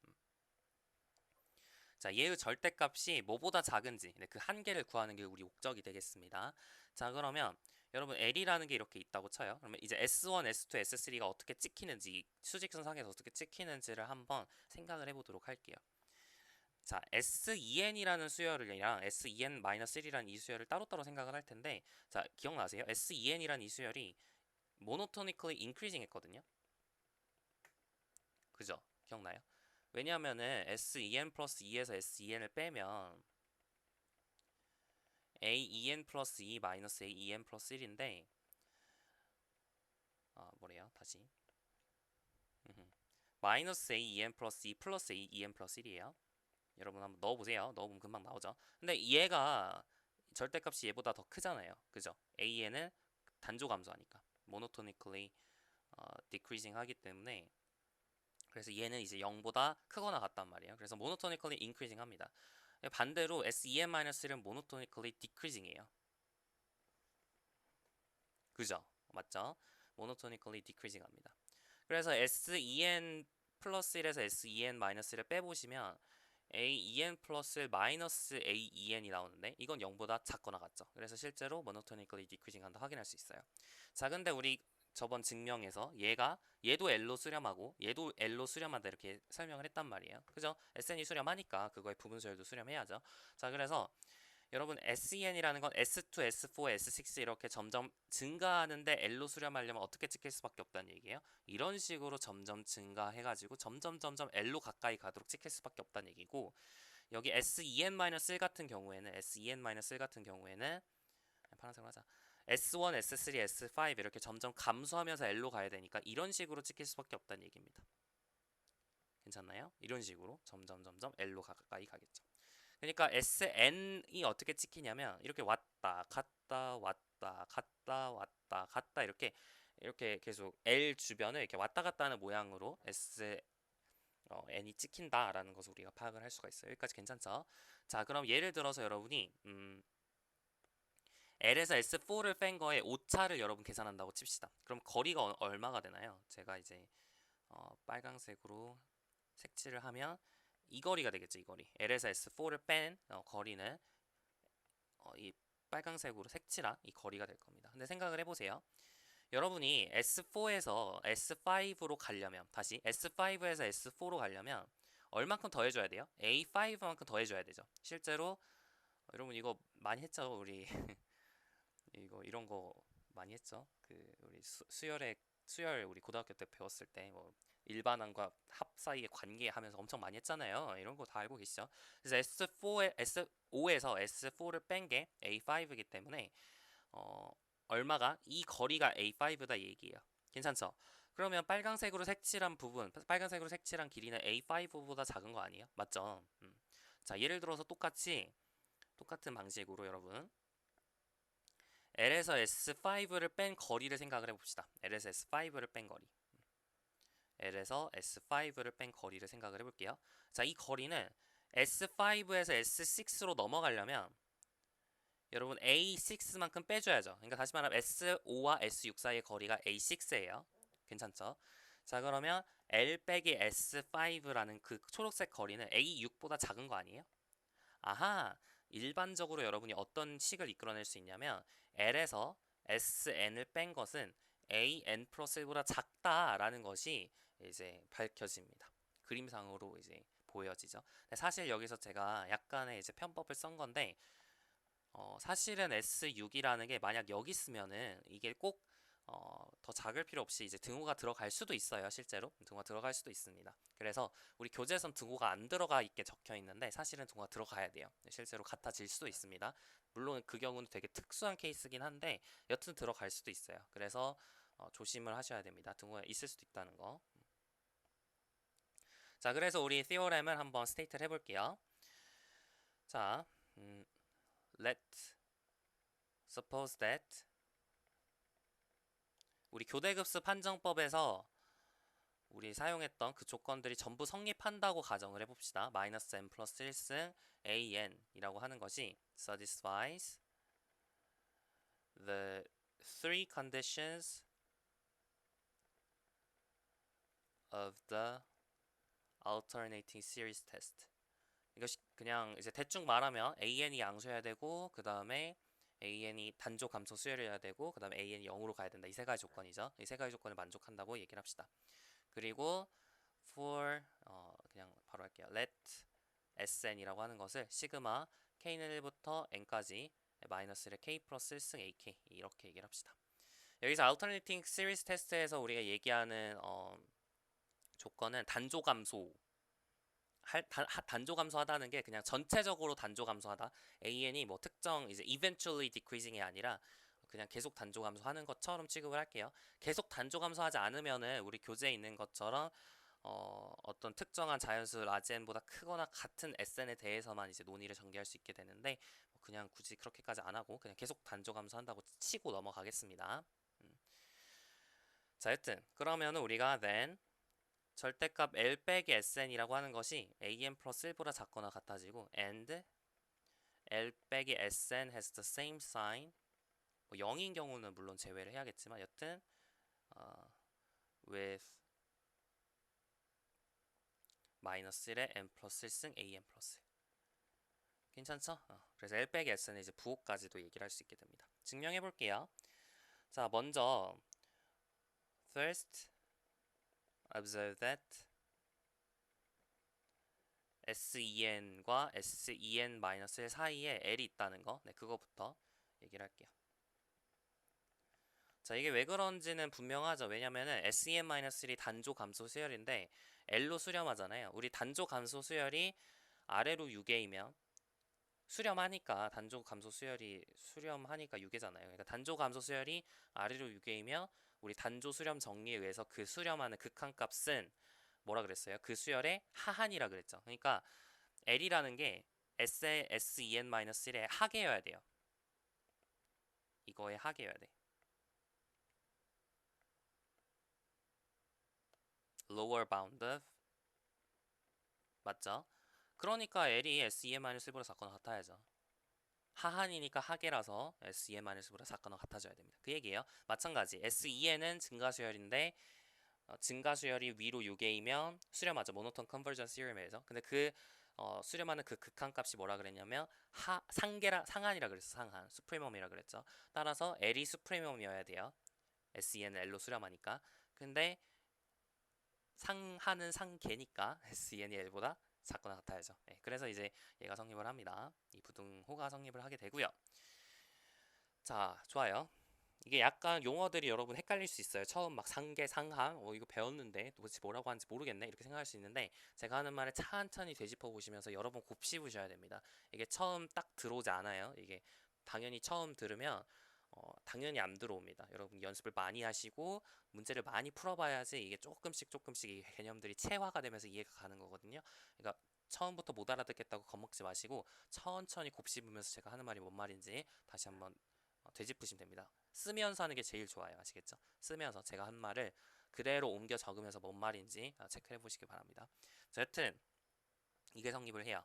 자, 얘의 절대값이 뭐보다 작은지 그 한계를 구하는 게 우리 목적이 되겠습니다. 자, 그러면 여러분 L이라는 게 이렇게 있다고 쳐요. 그러면 이제 S1, S2, S3가 어떻게 찍히는지 수직선상에서 어떻게 찍히는지를 한번 생각을 해보도록 할게요. 자, S2n이라는 수열이랑 S2n-1이라는 이 수열을 따로따로 생각을 할 텐데, 자, 기억나세요? S2n이라는 이 수열이 monotonically increasing 했거든요. 그죠? 기억나요? 왜냐하면은 S2n 플러스 2에서 S2n을 빼면 A2n 플러스 2 마이너스 A2n 플러스 1인데 뭐래요? 다시 마이너스 A2n 플러스 2 플러스 A2n 플러스 1이에요. 여러분 한번 넣어보세요. 넣어보면 금방 나오죠. 근데 얘가 절대값이 얘보다 더 크잖아요. 그죠? AN은 단조 감소하니까 monotonically decreasing 하기 때문에 그래서 얘는 이제 0보다 크거나 같단 말이에요. 그래서 monotonically increasing 합니다. 반대로 SEN-1은 monotonically decreasing이에요. 그죠? 맞죠? monotonically decreasing 합니다. 그래서 SEN 플러스 1에서 SEN 마이너스 1을 빼보시면 AEN 플러스 1 마이너스 AEN이 나오는데 이건 0보다 작거나 같죠. 그래서 실제로 모노토닉ally 디크리징 한다 확인할 수 있어요. 자, 근데 우리 저번 증명에서 얘도 L로 수렴하고 얘도 L로 수렴한다 이렇게 설명을 했단 말이에요. 그죠? SN이 수렴하니까 그거의 부분수열도 수렴해야죠. 자, 그래서 여러분 SEN이라는 건 S2, S4, S6 이렇게 점점 증가하는데 L로 수렴하려면 어떻게 찍힐 수밖에 없다는 얘기예요. 이런 식으로 점점 증가해가지고 점점 L로 가까이 가도록 찍힐 수밖에 없다는 얘기고, 여기 SEN-1 같은 경우에는 SEN-1 같은 경우에는 파란색으로 하자. S1, S3, S5 이렇게 점점 감소하면서 L로 가야 되니까 이런 식으로 찍힐 수밖에 없다는 얘기입니다. 괜찮나요? 이런 식으로 점점 L로 가까이 가겠죠. 그러니까 SN이 어떻게 찍히냐면 이렇게 왔다 갔다 왔다 갔다 왔다 갔다 이렇게 계속 L 주변을 이렇게 왔다 갔다 하는 모양으로 N이 찍힌다라는 것을 우리가 파악을 할 수가 있어요. 여기까지 괜찮죠? 자, 그럼 예를 들어서 여러분이 L에서 S4를 뺀 거에 오차를 여러분 계산한다고 칩시다. 그럼 거리가 얼마가 되나요? 제가 이제 빨강색으로 색칠을 하면 이 거리가 되겠죠. 이 거리. L에서 S4를 뺀 거리는 이 빨강색으로 색칠한 이 거리가 될 겁니다. 근데 생각을 해보세요. 여러분이 S4에서 S5로 가려면, 다시 S5에서 S4로 가려면 얼만큼 더 해줘야 돼요? A5만큼 더 해줘야 되죠. 실제로 여러분 이거 많이 했죠. 우리 이런 거 많이 했죠. 그 우리 수열 우리 고등학교 때 배웠을 때 뭐 일반항과 합 사이의 관계 하면서 엄청 많이 했잖아요. 이런 거 다 알고 계시죠? 그래서 S5에서 S4를 뺀 게 A5이기 때문에 얼마가 이 거리가 A5다 얘기예요. 괜찮죠? 그러면 빨간색으로 색칠한 빨간색으로 색칠한 길이는 A5보다 작은 거 아니에요? 맞죠? 자, 예를 들어서 똑같은 방식으로 여러분 L에서 S5를 뺀 거리를 생각을 해봅시다. L에서 S5를 뺀 거리. L에서 S5를 뺀 거리를 생각을 해볼게요. 자, 이 거리는 S5에서 S6로 넘어가려면 여러분 A6만큼 빼줘야죠. 그러니까 다시 말하면 S5와 S6 사이의 거리가 A6예요. 괜찮죠? 자, 그러면 L 빼기 S5라는 그 초록색 거리는 A6보다 작은 거 아니에요? 아하, 일반적으로 여러분이 어떤 식을 이끌어낼 수 있냐면 L에서 SN을 뺀 것은 AN 플러스 1보다 작다라는 것이 이제 밝혀집니다. 그림상으로 이제 보여지죠. 사실 여기서 제가 약간의 이제 편법을 쓴 건데 사실은 S6이라는 게 만약 여기 있으면은 이게 꼭 더 작을 필요 없이 이제 등호가 들어갈 수도 있어요. 실제로 등호가 들어갈 수도 있습니다. 그래서 우리 교재에선 등호가 안 들어가 있게 적혀 있는데 사실은 등호가 들어가야 돼요. 실제로 같아질 수도 있습니다. 물론 그 경우는 되게 특수한 케이스긴 한데 여튼 들어갈 수도 있어요. 그래서 조심을 하셔야 됩니다. 등호가 있을 수도 있다는 거. 자, 그래서 우리 theorem을 한번 스테이트를 해볼게요. 자, let suppose that 우리 교대급수 판정법에서 우리 사용했던 그 조건들이 전부 성립한다고 가정을 해봅시다. 마이너스 n 플러스 1승 an이라고 하는 것이 satisfies the three conditions of the alternating series test. 이것이 그냥 이제 대충 말하면 an이 양수해야 되고 그 다음에 an이 단조 감소 수열해야 되고 그 다음에 an이 0으로 가야 된다. 이 세 가지 조건이죠. 이 세 가지 조건을 만족한다고 얘기를 합시다. 그리고 for 그냥 바로 할게요. let sn이라고 하는 것을 시그마 k는 1부터 n까지 마이너스 1의 k 플러스 1승 ak 이렇게 얘기를 합시다. 여기서 alternating series test에서 우리가 얘기하는 조건은 단조 감소 단조 감소하다는 게 그냥 전체적으로 단조 감소하다. AN이 뭐 특정 이제 eventually decreasing이 아니라 그냥 계속 단조 감소하는 것처럼 취급을 할게요. 계속 단조 감소하지 않으면은 우리 교재에 있는 것처럼 어떤 특정한 자연수 라지엔보다 크거나 같은 SN에 대해서만 이제 논의를 전개할 수 있게 되는데 그냥 굳이 그렇게까지 안 하고 그냥 계속 단조 감소한다고 치고 넘어가겠습니다. 자, 여튼 그러면은 우리가 then 절대값 L 빼기 SN이라고 하는 것이 AN 플러스 1보다 작거나 같아지고 and L 빼기 SN has the same sign 뭐 0인 경우는 물론 제외를 해야겠지만 여튼 with 마이너스 1에 n 플러스 1승 an 플러스 1. 괜찮죠? 그래서 L 빼기 S는 이제 부호까지도 얘기를 할 수 있게 됩니다. 증명해 볼게요. 자, 먼저 first observe that SEN과 SEN-1 사이에 L이 있다는 거. 네, 그거부터 얘기를 할게요. 자, 이게 왜 그런지는 분명하죠. 왜냐면은 SEN-1이 단조 감소 수열인데 L로 수렴하잖아요. 우리 단조 감소 수열이 아래로 6개이면 수렴하니까 단조 감소 수열이 수렴하니까 6개잖아요. 그러니까 단조 감소 수열이 아래로 6개이며 우리 단조 수렴 정리에 의해서 그 수렴하는 극한값은 뭐라 그랬어요? 그 수열의 하한이라 그랬죠. 그러니까 L이라는 게 SEN-1의 하계여야 돼요. 이거의 하계여야 돼. lower bound of 맞죠? 그러니까 L이 SEN-1보다 작거나 같아야죠. 하한이니까 하계라서 SEN-보다 작거나 같아져야 됩니다. 그 얘기예요. 마찬가지 SEN은 증가수열인데 증가수열이 위로 6개이면 수렴하죠. 모노톤 컨버전 시리엄에서. 근데 그 수렴하는 그 극한값이 뭐라 그랬냐면 상한이라 그랬어. 상한 수프리멈이라 그랬죠. 따라서 L이 수프리멈이어야 돼요. SEN은 L로 수렴하니까. 근데 상한은 상계니까 SEN이 L보다 작거나 같아야죠. 네, 그래서 이제 얘가 성립을 합니다. 이 부등호가 성립을 하게 되고요. 자, 좋아요. 이게 약간 용어들이 여러분 헷갈릴 수 있어요. 처음 막 상계, 상항, 이거 배웠는데 도대체 뭐라고 하는지 모르겠네 이렇게 생각할 수 있는데 제가 하는 말을 천천히 되짚어 보시면서 여러분 곱씹으셔야 됩니다. 이게 처음 딱 들어오지 않아요. 이게 당연히 처음 들으면 당연히 안 들어옵니다. 여러분 연습을 많이 하시고 문제를 많이 풀어봐야지 이게 조금씩 이 개념들이 체화가 되면서 이해가 가는 거거든요. 그러니까 처음부터 못 알아듣겠다고 겁먹지 마시고 천천히 곱씹으면서 제가 하는 말이 뭔 말인지 다시 한번 되짚으시면 됩니다. 쓰면서 하는 게 제일 좋아요. 아시겠죠? 쓰면서 제가 한 말을 그대로 옮겨 적으면서 뭔 말인지 체크해 보시기 바랍니다. 자, 여튼 이게 성립을 해요.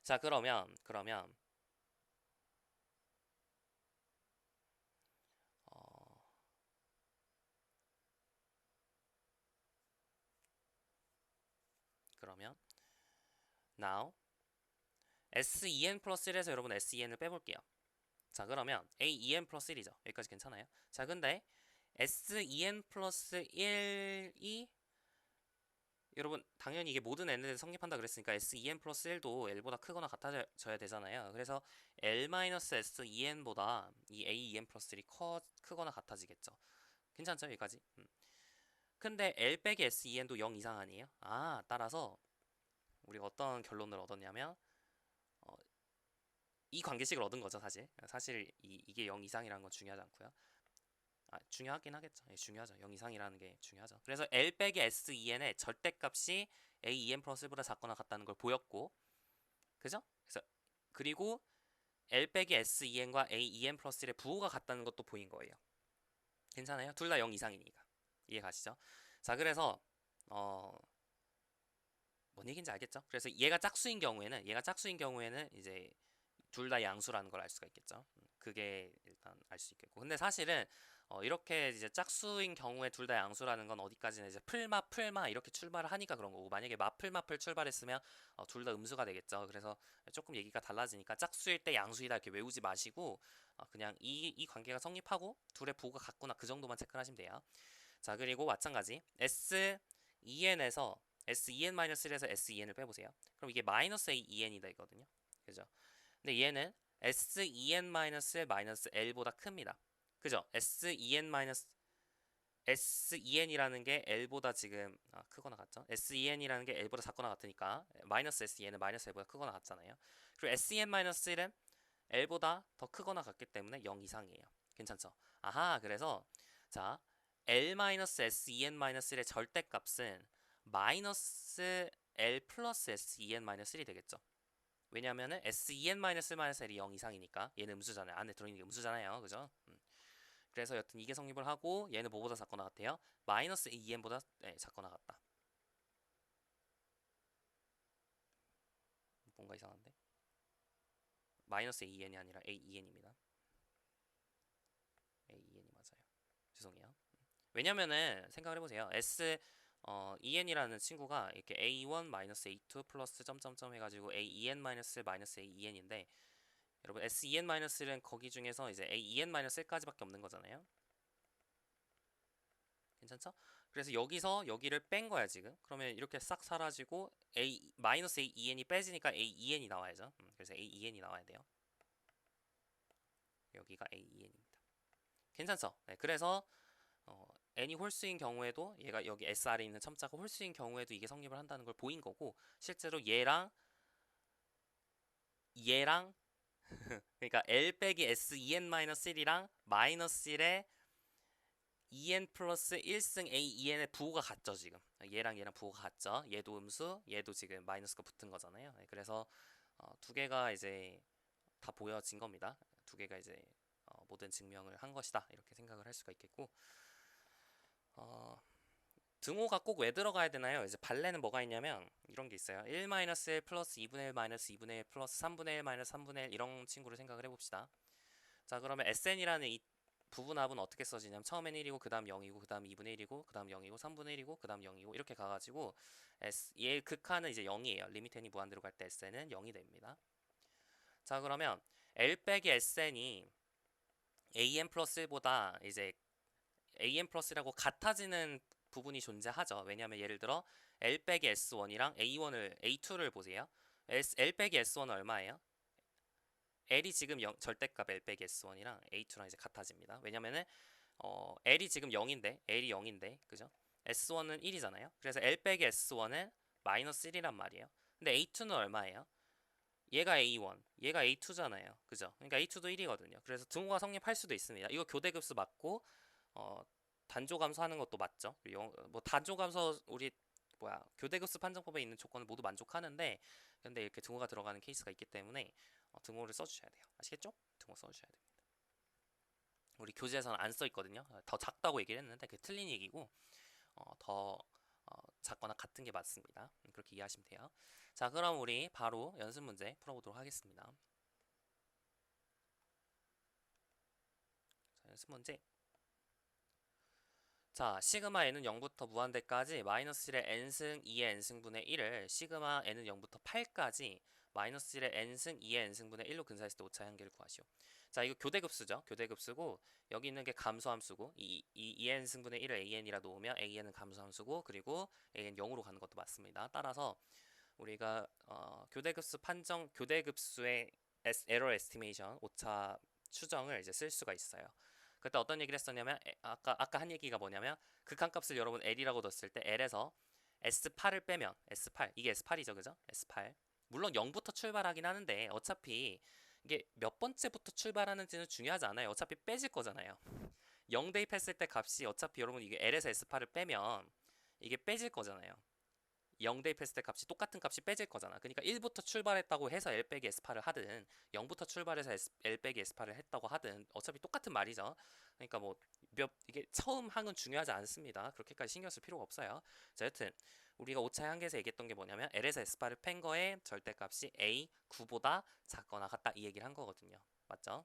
자, 그러면 그러면 now SEN 플러스 1에서 여러분 SEN을 빼볼게요. 자, 그러면 AEN 플러스 1이죠. 여기까지 괜찮아요? 자, 근데 SEN 플러스 1이 여러분 당연히 이게 모든 n을 성립한다 그랬으니까 SEN 플러스 1도 L보다 크거나 같아져야 되잖아요. 그래서 L-SEN보다 이 AEN 플러스 1이 크거나 같아지겠죠. 괜찮죠? 여기까지? 근데 L 빼기 SEN도 0 이상 아니에요? 따라서 우리가 어떤 결론을 얻었냐면 이 관계식을 얻은 거죠, 사실. 사실 이게 0 이상이라는 건 중요하지 않고요. 중요하긴 하겠죠. 예, 중요하죠. 0 이상이라는 게 중요하죠. 그래서 L 빼기 SEN의 절대값이 AEN 플러스 1보다 작거나 같다는 걸 보였고, 그죠? 그리고 L 빼기 SEN과 AEN 플러스 1의 부호가 같다는 것도 보인 거예요. 괜찮아요? 둘 다 0 이상이니까. 이해 가시죠? 자, 그래서 뭔 얘기인지 알겠죠? 그래서 얘가 짝수인 경우에는 이제 둘 다 양수라는 걸 알 수가 있겠죠. 그게 일단 알 수 있겠고. 근데 사실은 이렇게 이제 짝수인 경우에 둘 다 양수라는 건 어디까지나 이제 풀마 이렇게 출발을 하니까 그런 거고, 만약에 마플 출발했으면 둘 다 음수가 되겠죠. 그래서 조금 얘기가 달라지니까 짝수일 때 양수이다 이렇게 외우지 마시고 그냥 이 관계가 성립하고 둘의 부호가 같구나 그 정도만 체크를 하시면 돼요. 자, 그리고 마찬가지 SEN에서 SEN-1에서 SEN을 빼보세요. 그럼 이게 마이너스 AEN이다 이거든요. 그죠? 근데 얘는 SEN-L보다 큽니다. 그죠? SEN이라는 게 L보다 지금 크거나 같죠? SEN이라는 게 L보다 작거나 같으니까 마이너스 SEN은 마이너스 L보다 크거나 같잖아요. 그리고 SEN-1은 L보다 더 크거나 같기 때문에 0 이상이에요. 괜찮죠? 그래서 자 L-SEN-1의 절대값은 마이너스 L 플러스 SEN-1이 되겠죠. 왜냐면은 SEN-1-L이 0 이상이니까 얘는 음수잖아요. 안에 들어있는 게 음수잖아요. 그죠? 그래서 여튼 이게 성립을 하고 얘는 뭐보다 작거나 같아요? 마이너스 EN보다 작거나 같다. 뭔가 이상한데? 마이너스 AEN이 아니라 AEN입니다. AEN이 맞아요. 죄송해요. 왜냐면은 생각을 해보세요. en이라는 친구가 이렇게 a1 a2 플러스 점점점 해가지고 aen aen인데 여러분 sen-1은 거기 중에서 이제 aen-1까지밖에 없는 거잖아요. 괜찮죠? 그래서 여기서 여기를 뺀 거야 지금. 그러면 이렇게 싹 사라지고 aen이 빼지니까 aen이 나와야죠. 그래서 aen이 나와야 돼요. 여기가 aen입니다. 괜찮죠? 네, 그래서 n이 홀수인 경우에도 얘가 여기 sr에 있는 첨자가 홀수인 경우에도 이게 성립을 한다는 걸 보인 거고 실제로 얘랑 그러니까 l 빼기 sen-1이랑 마이너스 1의 en 플러스 1승 aen의 부호가 같죠 지금. 얘랑 부호가 같죠. 얘도 음수 얘도 지금 마이너스가 붙은 거잖아요. 네, 그래서 두 개가 이제 다 보여진 겁니다. 두 개가 이제 모든 증명을 한 것이다 이렇게 생각을 할 수가 있겠고 등호가 꼭 왜 들어가야 되나요? 이제 발레는 뭐가 있냐면 이런 게 있어요. 1-1 플러스 2분의 1 마이너스 2분의 1 플러스 3분의 1 마이너스 3분의 1 이런 친구를 생각을 해봅시다. 자 그러면 SN이라는 이 부분합은 어떻게 써지냐면 처음엔 1이고 그 다음 0이고 그 다음 2분의 1이고 그 다음 0이고 3분의 1이고 그 다음 0이고 이렇게 가가지고 얘 극한은 이제 0이에요. 리미트 n이 무한대로 갈 때 SN은 0이 됩니다. 자 그러면 L 빼기 SN이 AN 플러스 1보다 이제 AN 플러스라고 같아지는 부분이 존재하죠. 왜냐하면 예를 들어 L 빼기 S1이랑 A2를 보세요. L 빼기 S1은 얼마예요? L이 지금 절대값 L 빼기 S1이랑 A2랑 이제 같아집니다. 왜냐면은 L이 지금 0인데 L이 0인데 그죠? S1은 1이잖아요. 그래서 L 빼기 S1은 마이너스 1이란 말이에요. 근데 A2는 얼마예요? 얘가 A1, 얘가 A2잖아요. 그죠? 그러니까 A2도 1이거든요. 그래서 등호가 성립할 수도 있습니다. 이거 교대급수 맞고 단조감수 하는 것도 맞죠? 뭐 단조감수 우리 교대급수 판정법에 있는 조건을 모두 만족하는데 근데 이렇게 등호가 들어가는 케이스가 있기 때문에 등호를 써주셔야 돼요. 아시겠죠? 등호 써주셔야 됩니다. 우리 교재에서는 안 써 있거든요. 더 작다고 얘기를 했는데 그게 틀린 얘기고 더 작거나 같은 게 맞습니다. 그렇게 이해하시면 돼요. 자, 그럼 우리 바로 연습 문제 풀어보도록 하겠습니다. 자, 연습 문제. 자, 시그마 n은 0부터 무한대까지 마이너스 1의 n승 2의 n승분의 1을 시그마 n은 0부터 8까지 마이너스 1의 n승 2의 n승분의 1로 근사했을 때 오차의 한계를 구하시오. 자, 이거 교대급수죠. 교대급수고 여기 있는 게 감소함수고 이 2n승분의 1을 an이라 놓으면 an은 감소함수고 그리고 an 0으로 가는 것도 맞습니다. 따라서 우리가 교대급수 판정 교대급수의 에러 에스티메이션 오차 추정을 이제 쓸 수가 있어요. 그때 어떤 얘기를 했었냐면 아까 한 얘기가 뭐냐면 극한값을 여러분 L이라고 뒀을 때 L에서 S8을 빼면 S8 이게 S8이죠 그죠? S8 물론 0부터 출발하긴 하는데 어차피 이게 몇 번째부터 출발하는지는 중요하지 않아요. 어차피 빼질 거잖아요. 0 대입했을 때 값이 어차피 여러분 이게 L에서 S8을 빼면 이게 빼질 거잖아요. 0 대입했을 때 값이 똑같은 값이 빼질 거잖아. 그러니까 1부터 출발했다고 해서 L 빼기 S8을 하든 0부터 출발해서 L 빼기 S8을 했다고 하든 어차피 똑같은 말이죠. 그러니까 뭐 이게 처음 항은 중요하지 않습니다. 그렇게까지 신경 쓸 필요가 없어요. 자, 여튼 우리가 오차의 한계에서 얘기했던 게 뭐냐면 L에서 S8을 뺀 거에 절대값이 A9보다 작거나 같다 이 얘기를 한 거거든요. 맞죠?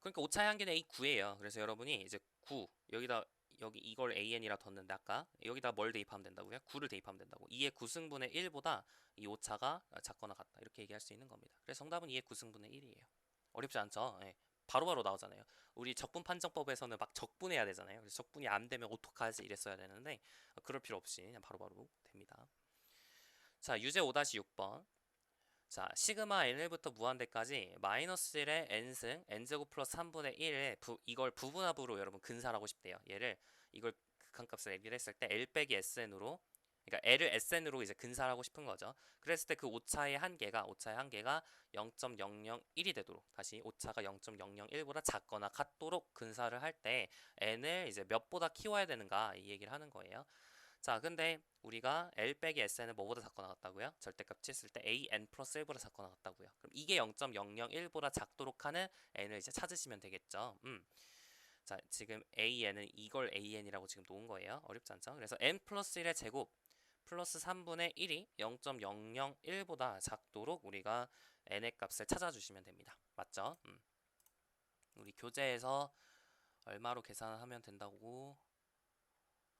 그러니까 오차의 한계는 A9예요. 그래서 여러분이 이제 9 여기 이걸 AN이라 뒀는데 아까 여기다 뭘 대입하면 된다고요? 9를 대입하면 된다고. 2의 9승분의 1보다 이 오차가 작거나 같다. 이렇게 얘기할 수 있는 겁니다. 그래서 정답은 2의 9승분의 1이에요. 어렵지 않죠? 예. 바로바로 나오잖아요. 우리 적분 판정법에서는 막 적분해야 되잖아요. 그래서 적분이 안 되면 어떡하지 이랬어야 되는데 그럴 필요 없이 그냥 바로바로 됩니다. 자, 유제 5-6번. 자, 시그마 n을부터 무한대까지 마이너스 1의 n승 n제곱 플러스 3분의 1의 이걸 부분합으로 여러분 근사하고 싶대요. 이걸 극한값을 얘기를 했을 때 L 빼기 SN으로 그러니까 L을 SN으로 이제 근사하고 싶은 거죠. 그랬을 때 그 오차의 한계가 0.001이 되도록 다시 오차가 0.001보다 작거나 같도록 근사를 할 때 n을 이제 몇보다 키워야 되는가 이 얘기를 하는 거예요. 자, 근데 우리가 L 빼기 SN은 뭐보다 작거나 같다고요? 절대값 쳤을 때 AN 플러스 1보다 작거나 같다고요. 그럼 이게 0.001보다 작도록 하는 N을 이제 찾으시면 되겠죠. 자, 지금 AN은 이걸 AN이라고 지금 놓은 거예요. 어렵지 않죠? 그래서 N 플러스 1의 제곱 플러스 3분의 1이 0.001보다 작도록 우리가 N의 값을 찾아주시면 됩니다. 맞죠? 우리 교재에서 얼마로 계산하면 된다고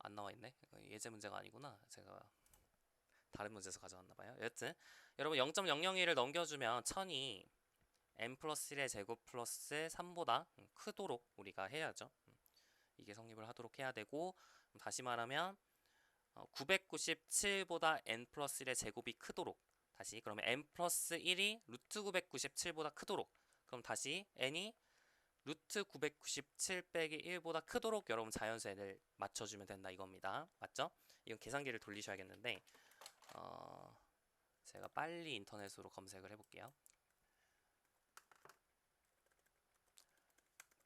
안 나와 있네. 예제 문제가 아니구나. 제가 다른 문제에서 가져왔나 봐요. 여튼 여러분 0.001을 넘겨주면 1000이 n 플러스 1의 제곱 플러스 3보다 크도록 우리가 해야죠. 이게 성립을 하도록 해야 되고, 다시 말하면 997보다 n 플러스 1의 제곱이 크도록, 다시 그러면 n 플러스 1이 루트 997보다 크도록, 그럼 다시 n이 루트 997 빼기 1보다 크도록 여러분 자연수 n을 맞춰주면 된다 이겁니다. 맞죠? 이건 계산기를 돌리셔야겠는데 제가 빨리 인터넷으로 검색을 해볼게요.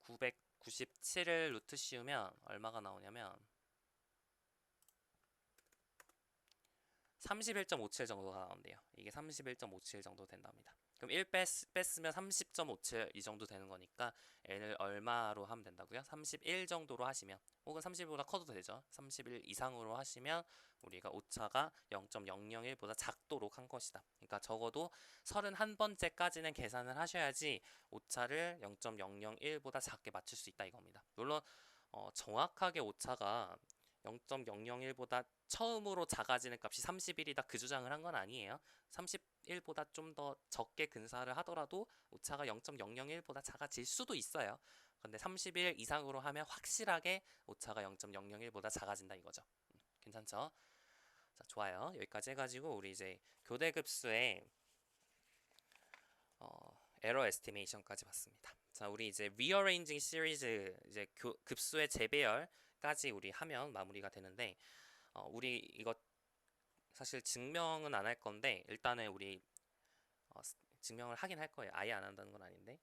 997을 루트 씌우면 얼마가 나오냐면 31.57 정도가 나온대요. 이게 31.57 정도 된답니다. 그럼 1 뺐으면 30.57 이 정도 되는 거니까 n을 얼마로 하면 된다고요? 31 정도로 하시면, 혹은 30보다 커도 되죠. 31 이상으로 하시면 우리가 오차가 0.001보다 작도록 한 것이다. 그러니까 적어도 31번째까지는 계산을 하셔야지 오차를 0.001보다 작게 맞출 수 있다 이겁니다. 물론 정확하게 오차가 0.001보다 처음으로 작아지는 값이 31이다 그 주장을 한 건 아니에요. 31보다 좀 더 적게 근사를 하더라도 오차가 0.001보다 작아질 수도 있어요. 근데 31 이상으로 하면 확실하게 오차가 0.001보다 작아진다 이거죠. 괜찮죠? 자, 좋아요. 여기까지 해가지고 우리 이제 교대급수의 에러 에스티메이션까지 봤습니다. 자, 우리 이제 rearranging series, 이제 급수의 재배열까지 우리 하면 마무리가 되는데, 우리 이거 사실 증명은 안 할 건데 일단은 우리 증명을 하긴 할 거예요. 아예 안 한다는 건 아닌데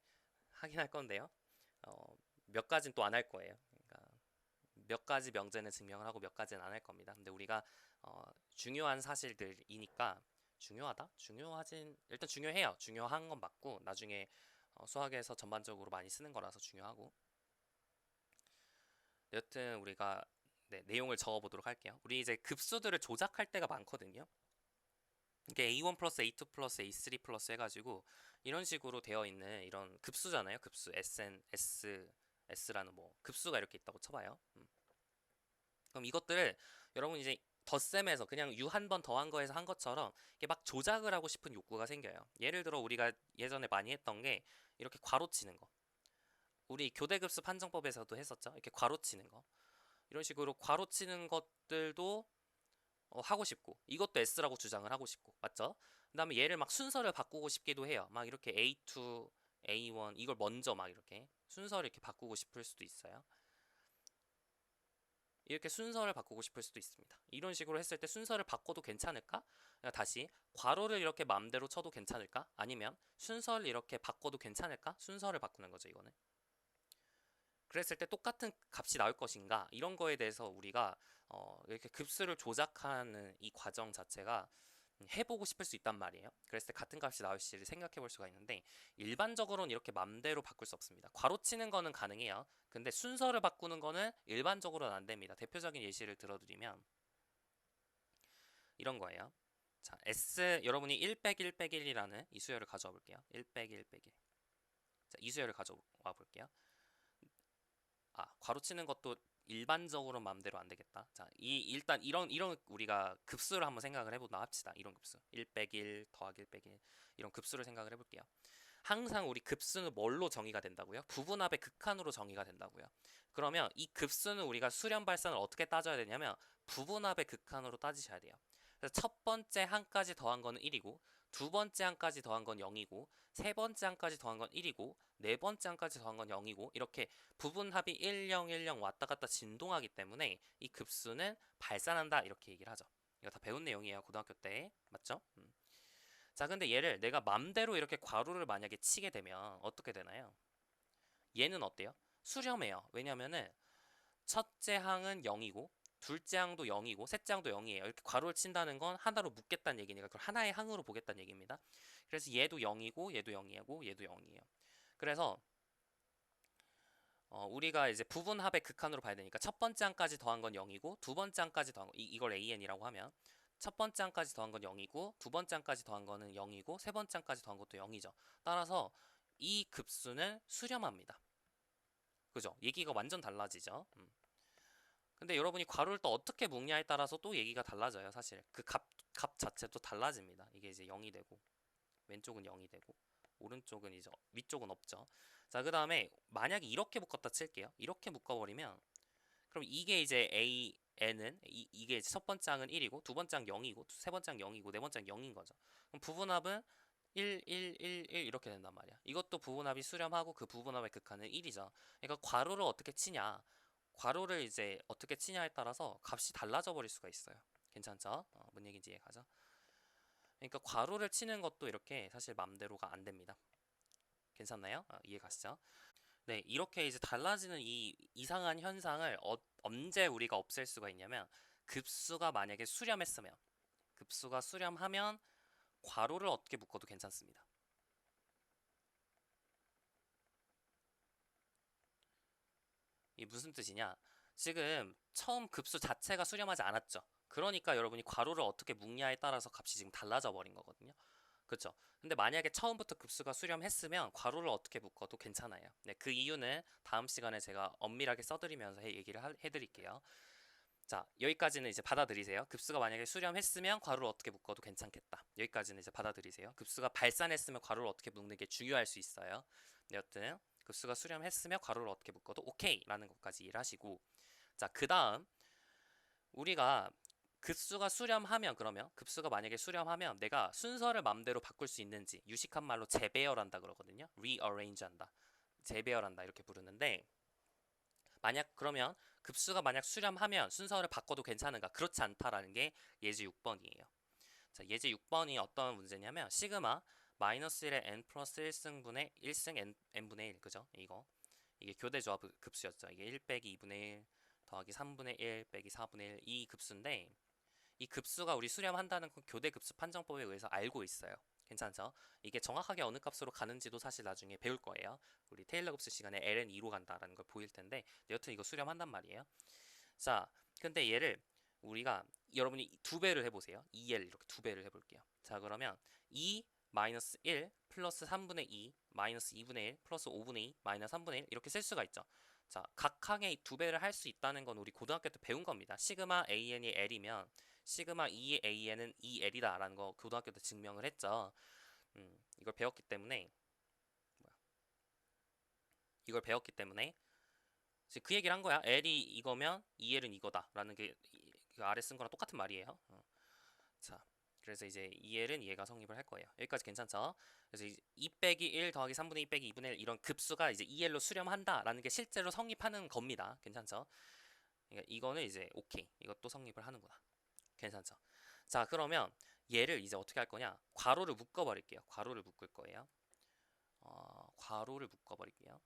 하긴 할 건데요. 몇 가지는 또 안 할 거예요. 그러니까 몇 가지 명제는 증명을 하고 몇 가지는 안 할 겁니다. 근데 우리가 중요한 사실들이니까, 중요하다? 중요하진, 일단 중요해요. 중요한 건 맞고 나중에 수학에서 전반적으로 많이 쓰는 거라서 중요하고. 여튼 우리가 내용을 적어보도록 할게요. 우리 이제 급수들을 조작할 때가 많거든요. 이게 A1 플러스 A2 플러스 A3 플러스 해가지고 이런 식으로 되어 있는 이런 급수잖아요. 급수 SN, S라는 뭐 급수가 이렇게 있다고 쳐봐요. 그럼 이것들을 여러분 이제 덧셈에서 그냥 U 한 번 더한 거에서 한 것처럼 이게 막 조작을 하고 싶은 욕구가 생겨요. 예를 들어 우리가 예전에 많이 했던 게 이렇게 괄호치는 거. 우리 교대급수 판정법에서도 했었죠. 이렇게 괄호치는 거. 이런 식으로 괄호치는 것들도 하고 싶고, 이것도 S라고 주장을 하고 싶고, 맞죠? 그 다음에 얘를 막 순서를 바꾸고 싶기도 해요. 막 이렇게 A2, A1 이걸 먼저 막 이렇게 순서를 이렇게 바꾸고 싶을 수도 있어요. 이렇게 순서를 바꾸고 싶을 수도 있습니다. 이런 식으로 했을 때 순서를 바꿔도 괜찮을까? 그러니까 다시 괄호를 이렇게 맘대로 쳐도 괜찮을까? 아니면 순서를 이렇게 바꿔도 괜찮을까? 순서를 바꾸는 거죠, 이거는. 그랬을 때 똑같은 값이 나올 것인가? 이런 거에 대해서 우리가 이렇게 급수를 조작하는 이 과정 자체가 해보고 싶을 수 있단 말이에요. 그랬을 때 같은 값이 나올지를 생각해 볼 수가 있는데, 일반적으로는 이렇게 맘대로 바꿀 수 없습니다. 괄호치는 거는 가능해요. 근데 순서를 바꾸는 거는 일반적으로는 안 됩니다. 대표적인 예시를 들어드리면 이런 거예요. 자, S 여러분이 1 빼기 1 빼기 1이라는 이 수열을 가져와 볼게요. 1 빼기 1 빼기 1. 자, 이 수열을 가져와 볼게요. 괄호치는 것도 일반적으로 마음대로 안 되겠다. 자, 일단 이런 우리가 급수를 한번 생각을 해보다 합시다. 이런 급수. 1 빼기 1 더하기 1 빼기 1 이런 급수를 생각을 해볼게요. 항상 우리 급수는 뭘로 정의가 된다고요? 부분합의 극한으로 정의가 된다고요. 그러면 이 급수는 우리가 수렴 발산을 어떻게 따져야 되냐면 부분합의 극한으로 따지셔야 돼요. 그래서 첫 번째 한까지 더한 거는 1이고, 두 번째 한까지 더한 건 0이고, 세 번째 한까지 더한 건 1이고, 네 번째 한까지 더한 건 0이고, 이렇게 부분합이 1, 0, 1, 0 왔다 갔다 진동하기 때문에 이 급수는 발산한다 이렇게 얘기를 하죠. 이거 다 배운 내용이에요. 고등학교 때. 맞죠? 자, 근데 얘를 내가 맘대로 이렇게 괄호를 만약에 치게 되면 어떻게 되나요? 얘는 어때요? 수렴해요. 왜냐면은 첫째 항은 0이고 둘째 항도 0이고 셋째 항도 0이에요. 이렇게 괄호를 친다는 건 하나로 묶겠다는 얘기니까 그걸 하나의 항으로 보겠다는 얘기입니다. 그래서 얘도 0이고 얘도 0이고 얘도 0이에요. 그래서 우리가 이제 부분합의 극한으로 봐야 되니까 첫 번째 항까지 더한 건 0이고 두 번째 항까지 더한 거 이걸 AN이라고 하면 첫 번째 항까지 더한 건 0이고 두 번째 항까지 더한 거는 0이고 세 번째 항까지 더한 것도 0이죠. 따라서 이 급수는 수렴합니다. 그죠? 얘기가 완전 달라지죠. 근데 여러분이 괄호를 또 어떻게 묶냐에 따라서 또 얘기가 달라져요. 사실 그 값 자체도 달라집니다. 이게 이제 0이 되고 왼쪽은 0이 되고 오른쪽은 이제 위쪽은 없죠. 자, 그 다음에 만약에 이렇게 묶었다 칠게요. 이렇게 묶어버리면 그럼 이게 이제 AN은 이게 첫 번째 항은 1이고 두 번째 항 0이고 세 번째 항 0이고 네 번째 항 0인 거죠. 그럼 부분합은 1, 1, 1, 1 이렇게 된단 말이야. 이것도 부분합이 수렴하고 그 부분합의 극한은 1이죠. 그러니까 괄호를 어떻게 치냐. 괄호를 이제 어떻게 치냐에 따라서 값이 달라져 버릴 수가 있어요. 괜찮죠? 뭔 얘기인지 이해가죠? 그러니까 괄호를 치는 것도 이렇게 사실 맘대로가 안 됩니다. 괜찮나요? 이해 가시죠? 네, 이렇게 이제 달라지는 이 이상한 현상을 언제 우리가 없앨 수가 있냐면 급수가 만약에 수렴했으면 급수가 수렴하면 괄호를 어떻게 묶어도 괜찮습니다. 이게 무슨 뜻이냐? 지금 처음 급수 자체가 수렴하지 않았죠. 그러니까 여러분이 괄호를 어떻게 묶냐에 따라서 값이 지금 달라져 버린 거거든요. 그렇죠? 근데 만약에 처음부터 급수가 수렴했으면 괄호를 어떻게 묶어도 괜찮아요. 네, 그 이유는 다음 시간에 제가 엄밀하게 써드리면서 얘기를 해드릴게요. 자, 여기까지는 이제 받아들이세요. 급수가 만약에 수렴했으면 괄호를 어떻게 묶어도 괜찮겠다. 여기까지는 이제 받아들이세요. 급수가 발산했으면 괄호를 어떻게 묶는 게 중요할 수 있어요. 네, 여튼 급수가 수렴했으면 괄호를 어떻게 묶어도 오케이 라는 것까지 이해를 하시고, 자, 그 다음 우리가 급수가 수렴하면, 그러면 급수가 만약에 수렴하면 내가 순서를 맘대로 바꿀 수 있는지, 유식한 말로 재배열한다 그러거든요. rearrange 한다, 재배열한다 이렇게 부르는데, 만약 그러면 급수가 만약 수렴하면 순서를 바꿔도 괜찮은가? 그렇지 않다라는 게 예제 6번이에요. 자, 예제 6번이 어떤 문제냐면 시그마 마이너스 1의 n 플러스 1승분의 1승 n분의 1, 그죠? 이게 교대 조합 급수였죠. 이게 1 빼기 2분의 1 더하기 3분의 1 빼기 4분의 1 이 급수인데, 이 급수가 우리 수렴한다는 교대 급수 판정법에 의해서 알고 있어요. 괜찮죠? 이게 정확하게 어느 값으로 가는지도 사실 나중에 배울 거예요. 우리 테일러 급수 시간에 ln 2로 간다라는 걸 보일 텐데, 여튼 이거 수렴한단 말이에요. 자, 근데 얘를 우리가 여러분이 두 배를 해보세요. 2l 이렇게 두 배를 해볼게요. 자, 그러면 2 마이너스 1 플러스 3분의 2 마이너스 2분의 1 플러스 5분의 2 마이너스 3분의 1 이렇게 쓸 수가 있죠. 자, 각 항에 두 배를 할 수 있다는 건 우리 고등학교 때 배운 겁니다. 시그마 an이 l이면 시그마 2의 an은 2l이다 라는 거 고등학교 때 증명을 했죠. 이걸 배웠기 때문에 이걸 배웠기 때문에 그 얘기를 한 거야. L이 이거면 2L은 이거다 라는 게 그 아래 쓴 거랑 똑같은 말이에요. 자, 그래서 이제 2L은 얘가 성립을 할 거예요. 여기까지 괜찮죠? 그래서 2 빼기 1 더하기 3분의 2 빼기 2분의 1 이런 급수가 이제 2L로 수렴한다 라는 게 실제로 성립하는 겁니다. 괜찮죠? 그러니까 이거는 이제 오케이, 이것도 성립을 하는구나. 괜찮죠? 자, 그러면 얘를 이제 어떻게 할 거냐? 괄호를 묶어버릴게요. 괄호를 묶을 거예요. 괄호를 묶어버릴게요.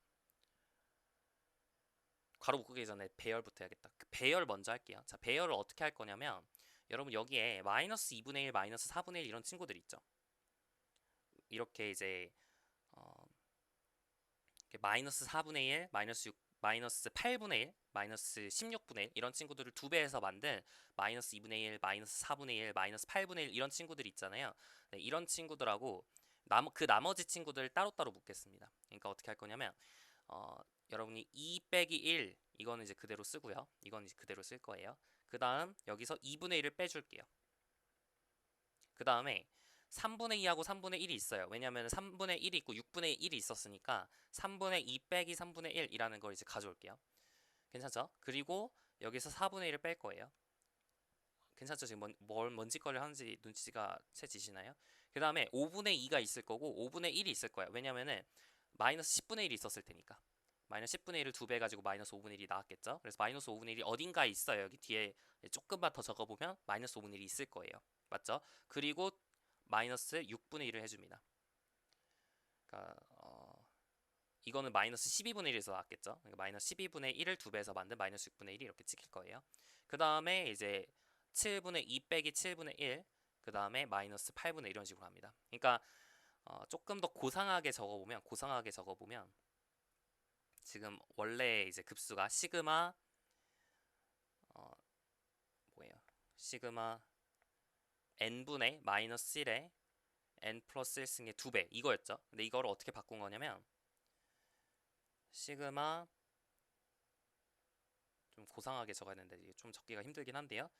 괄호 묶기 전에 배열부터 해야겠다. 그 배열 먼저 할게요. 자, 배열을 어떻게 할 거냐면 여러분 여기에 마이너스 2분의 1, 마이너스 4분의 1 이런 친구들 있죠. 이렇게 이제 이렇게 마이너스 4분의 1, 마이너스 6, 마이너스 8분의 1, 마이너스 16분의 1 이런 친구들을 두 배해서 만든 마이너스 2분의 1, 마이너스 4분의 1, 마이너스 8분의 1 이런 친구들이 있잖아요. 네, 이런 친구들하고 그 나머지 친구들을 따로따로 묶겠습니다. 그러니까 어떻게 할 거냐면 여러분이 2 빼기 1 이거는 이제 그대로 쓰고요. 이건 이제 그대로 쓸 거예요. 그 다음 여기서 2분의 1을 빼줄게요. 그 다음에 3분의 2하고 3분의 1이 있어요. 왜냐면 3분의 1이 있고 6분의 1이 있었으니까 3분의 2 빼기 3분의 1이라는 걸 이제 가져올게요. 괜찮죠? 그리고 여기서 4분의 1을 뺄 거예요. 괜찮죠? 지금 뭔 짓거리를 하는지 눈치가 채지시나요? 그 다음에 5분의 2가 있을 거고 5분의 1이 있을 거예요. 왜냐면은 마이너스 10분의 1이 있었을 테니까. 마이너스 10분의 1을 두 배 가지고 마이너스 5분의 1이 나왔겠죠? 그래서 마이너스 5분의 1이 어딘가에 있어요. 여기 뒤에 조금만 더 적어보면 마이너스 5분의 1이 있을 거예요. 맞죠? 그리고 마이너스 6분의 1을 해줍니다. 그러니까 이거는 마이너스 12분의 1에서 나왔겠죠? 그러니까 마이너스 12분의 1을 두 배에서 만든 마이너스 6분의 1이 이렇게 찍힐 거예요. 그 다음에 이제 7분의 2 빼기 7분의 1, 그 다음에 마이너스 8분의 1 이런 식으로 합니다. 그러니까 조금 더 고상하게 적어보면 지금 원래 이제 급수가 시그마 뭐예요? 시그마 n분의 마이너스 1에 n 플러스 1승의 2배 이거였죠. 근데 이거를 어떻게 바꾼 거냐면 시그마 좀 고상하게 적어야 되는데 이게 좀 적기가 힘들긴 한데요.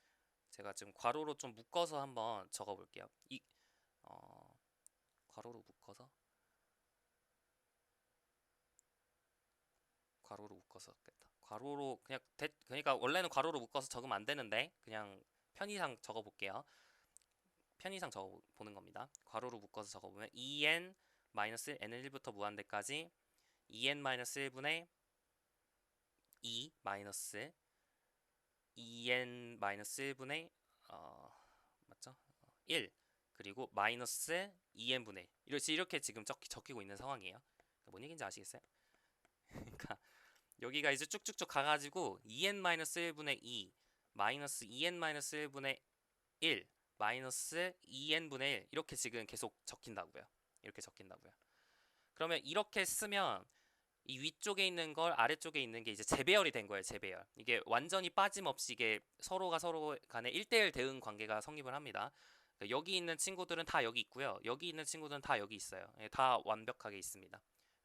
제가 지금 괄호로 좀 묶어서 한번 적어 볼게요. 괄호로 묶어서 했겠다. 괄호로 그냥 그러니까 원래는 괄호로 묶어서 적으면 안 되는데 그냥 편의상 적어 볼게요. 편의상 적어 보는 겁니다. 괄호로 묶어서 적어 보면 2n 마이너스 n은 1부터 무한대까지 2n 마이너스 1분의 2 마이너스 2n 마이너스 1분의 맞죠? 1 그리고 마이너스 2n분의 1 이렇게 지금 적히고 있는 상황이에요. 뭔 얘기인지 아시겠어요? 그러니까 여기가 이제 쭉쭉쭉 가가지고 2n-1분의 2 마이너스 2n-1분의 1 마이너스 2n분의 1 이렇게 지금 계속 적힌다고요. 이렇게 적힌다고요. 그러면 이렇게 쓰면 이 위쪽에 있는 걸 아래쪽에 있는 게 이제 재배열이 된 거예요. 재배열. 이게 완전히 빠짐없이 이게 서로가 서로 간에 1대1 대응 관계가 성립을 합니다. 그러니까 여기 있는 친구들은 다 여기 있고요. 여기 있는 친구들은 다 여기 있어요. 예, 다 완벽하게 있습니다.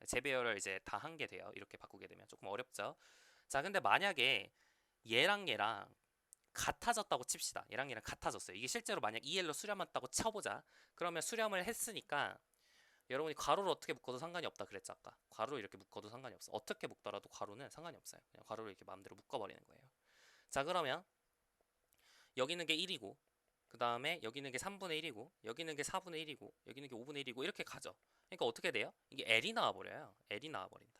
재배열을 이제 다 한 게 돼요. 이렇게 바꾸게 되면 조금 어렵죠. 자, 근데 만약에 얘랑 같아졌다고 칩시다. 얘랑 같아졌어요. 이게 실제로 만약 EL로 수렴했다고 쳐보자. 그러면 수렴을 했으니까 여러분이 괄호를 어떻게 묶어도 상관이 없다 그랬죠 아까. 괄호로 이렇게 묶어도 상관이 없어. 어떻게 묶더라도 괄호는 상관이 없어요. 그냥 괄호를 이렇게 마음대로 묶어버리는 거예요. 자, 그러면 여기 있는 게 1이고 그 다음에 여기 있는 게 3분의 1이고 여기 있는 게 4분의 1이고 여기 있는 게 5분의 1이고 이렇게 가죠. 그러니까 어떻게 돼요? 이게 L이 나와버려요. L이 나와버린다.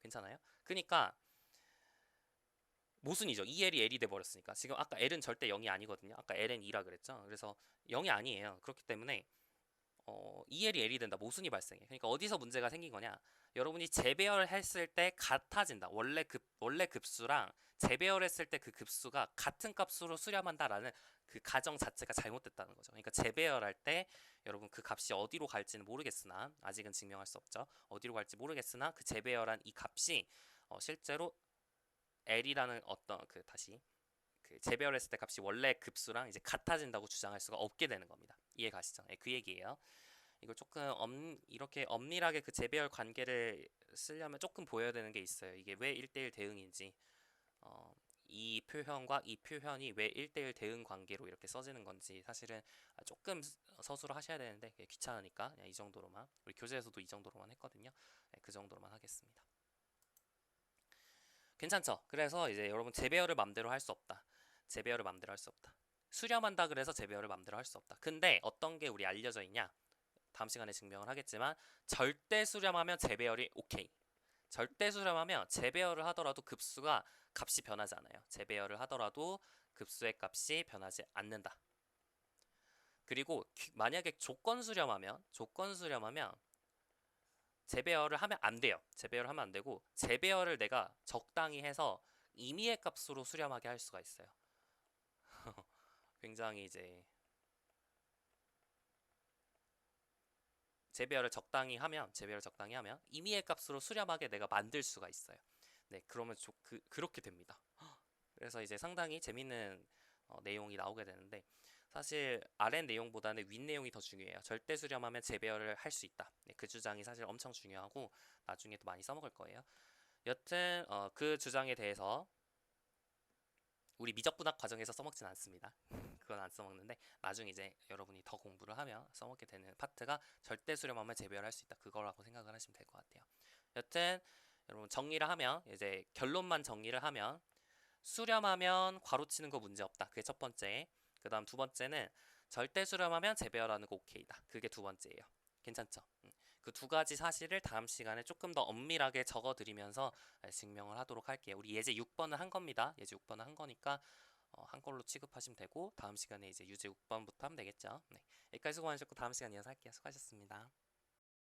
괜찮아요? 그러니까 모순이죠. 2L이 L이 돼버렸으니까. 지금 아까 L은 절대 0이 아니거든요. 아까 L은 2라 그랬죠. 그래서 0이 아니에요. 그렇기 때문에 2L이 L이 된다. 모순이 발생해. 그러니까 어디서 문제가 생긴 거냐? 여러분이 재배열했을 때 같아진다. 원래 급수랑 재배열했을 때 그 급수가 같은 값으로 수렴한다라는 그 가정 자체가 잘못됐다는 거죠. 그러니까 재배열할 때 여러분 그 값이 어디로 갈지는 모르겠으나 아직은 증명할 수 없죠. 어디로 갈지 모르겠으나 그 재배열한 이 값이 실제로 L이라는 어떤 그 재배열했을 때 값이 원래 급수랑 이제 같아진다고 주장할 수가 없게 되는 겁니다. 이해 가시죠? 네, 그 얘기예요. 이걸 조금 이렇게 엄밀하게 그 재배열 관계를 쓰려면 조금 보여야 되는 게 있어요. 이게 왜 1대1 대응인지, 이 표현과 이 표현이 왜 1대1 대응 관계로 이렇게 써지는 건지 사실은 조금 서술을 하셔야 되는데 귀찮으니까 그냥 이 정도로만, 우리 교재에서도 이 정도로만 했거든요. 네, 그 정도로만 하겠습니다. 괜찮죠? 그래서 이제 여러분 재배열을 맘대로 할 수 없다. 재배열을 맘대로 할 수 없다. 수렴한다 그래서 재배열을 맘대로 할 수 없다. 근데 어떤 게 우리 알려져 있냐? 다음 시간에 증명을 하겠지만 절대 수렴하면 재배열이 오케이. 절대 수렴하면 재배열을 하더라도 급수가 값이 변하지 않아요. 재배열을 하더라도 급수의 값이 변하지 않는다. 그리고 만약에 조건 수렴하면 재배열을 하면 안 돼요. 재배열을 하면 안 되고 재배열을 내가 적당히 해서 임의의 값으로 수렴하게 할 수가 있어요. 굉장히 이제 재배열을 적당히 하면 임의의 값으로 수렴하게 내가 만들 수가 있어요. 네, 그러면 그렇게 됩니다. 그래서 이제 상당히 재밌는 내용이 나오게 되는데 사실 아래 내용보다는 윗 내용이 더 중요해요. 절대 수렴하면 재배열을 할 수 있다. 네, 그 주장이 사실 엄청 중요하고 나중에 또 많이 써먹을 거예요. 여튼 그 주장에 대해서 우리 미적분학 과정에서 써먹진 않습니다. 그건 안 써먹는데 나중에 이제 여러분이 더 공부를 하면 써먹게 되는 파트가 절대 수렴하면 재배열할 수 있다. 그거라고 생각을 하시면 될 것 같아요. 여튼 여러분 정리를 하면 이제 결론만 정리를 하면 수렴하면 괄호치는 거 문제없다. 그게 첫 번째. 그 다음 두 번째는 절대 수렴하면 재배열하는 거 오케이다. 그게 두 번째예요. 괜찮죠? 그 두 가지 사실을 다음 시간에 조금 더 엄밀하게 적어드리면서 증명을 하도록 할게요. 우리 예제 6번은 한 겁니다. 예제 6번은 한 거니까 한 걸로 취급하시면 되고 다음 시간에 이제 유제 6번부터 하면 되겠죠. 네. 여기까지 수고하셨고 다음 시간에 이어서 할게요. 수고하셨습니다.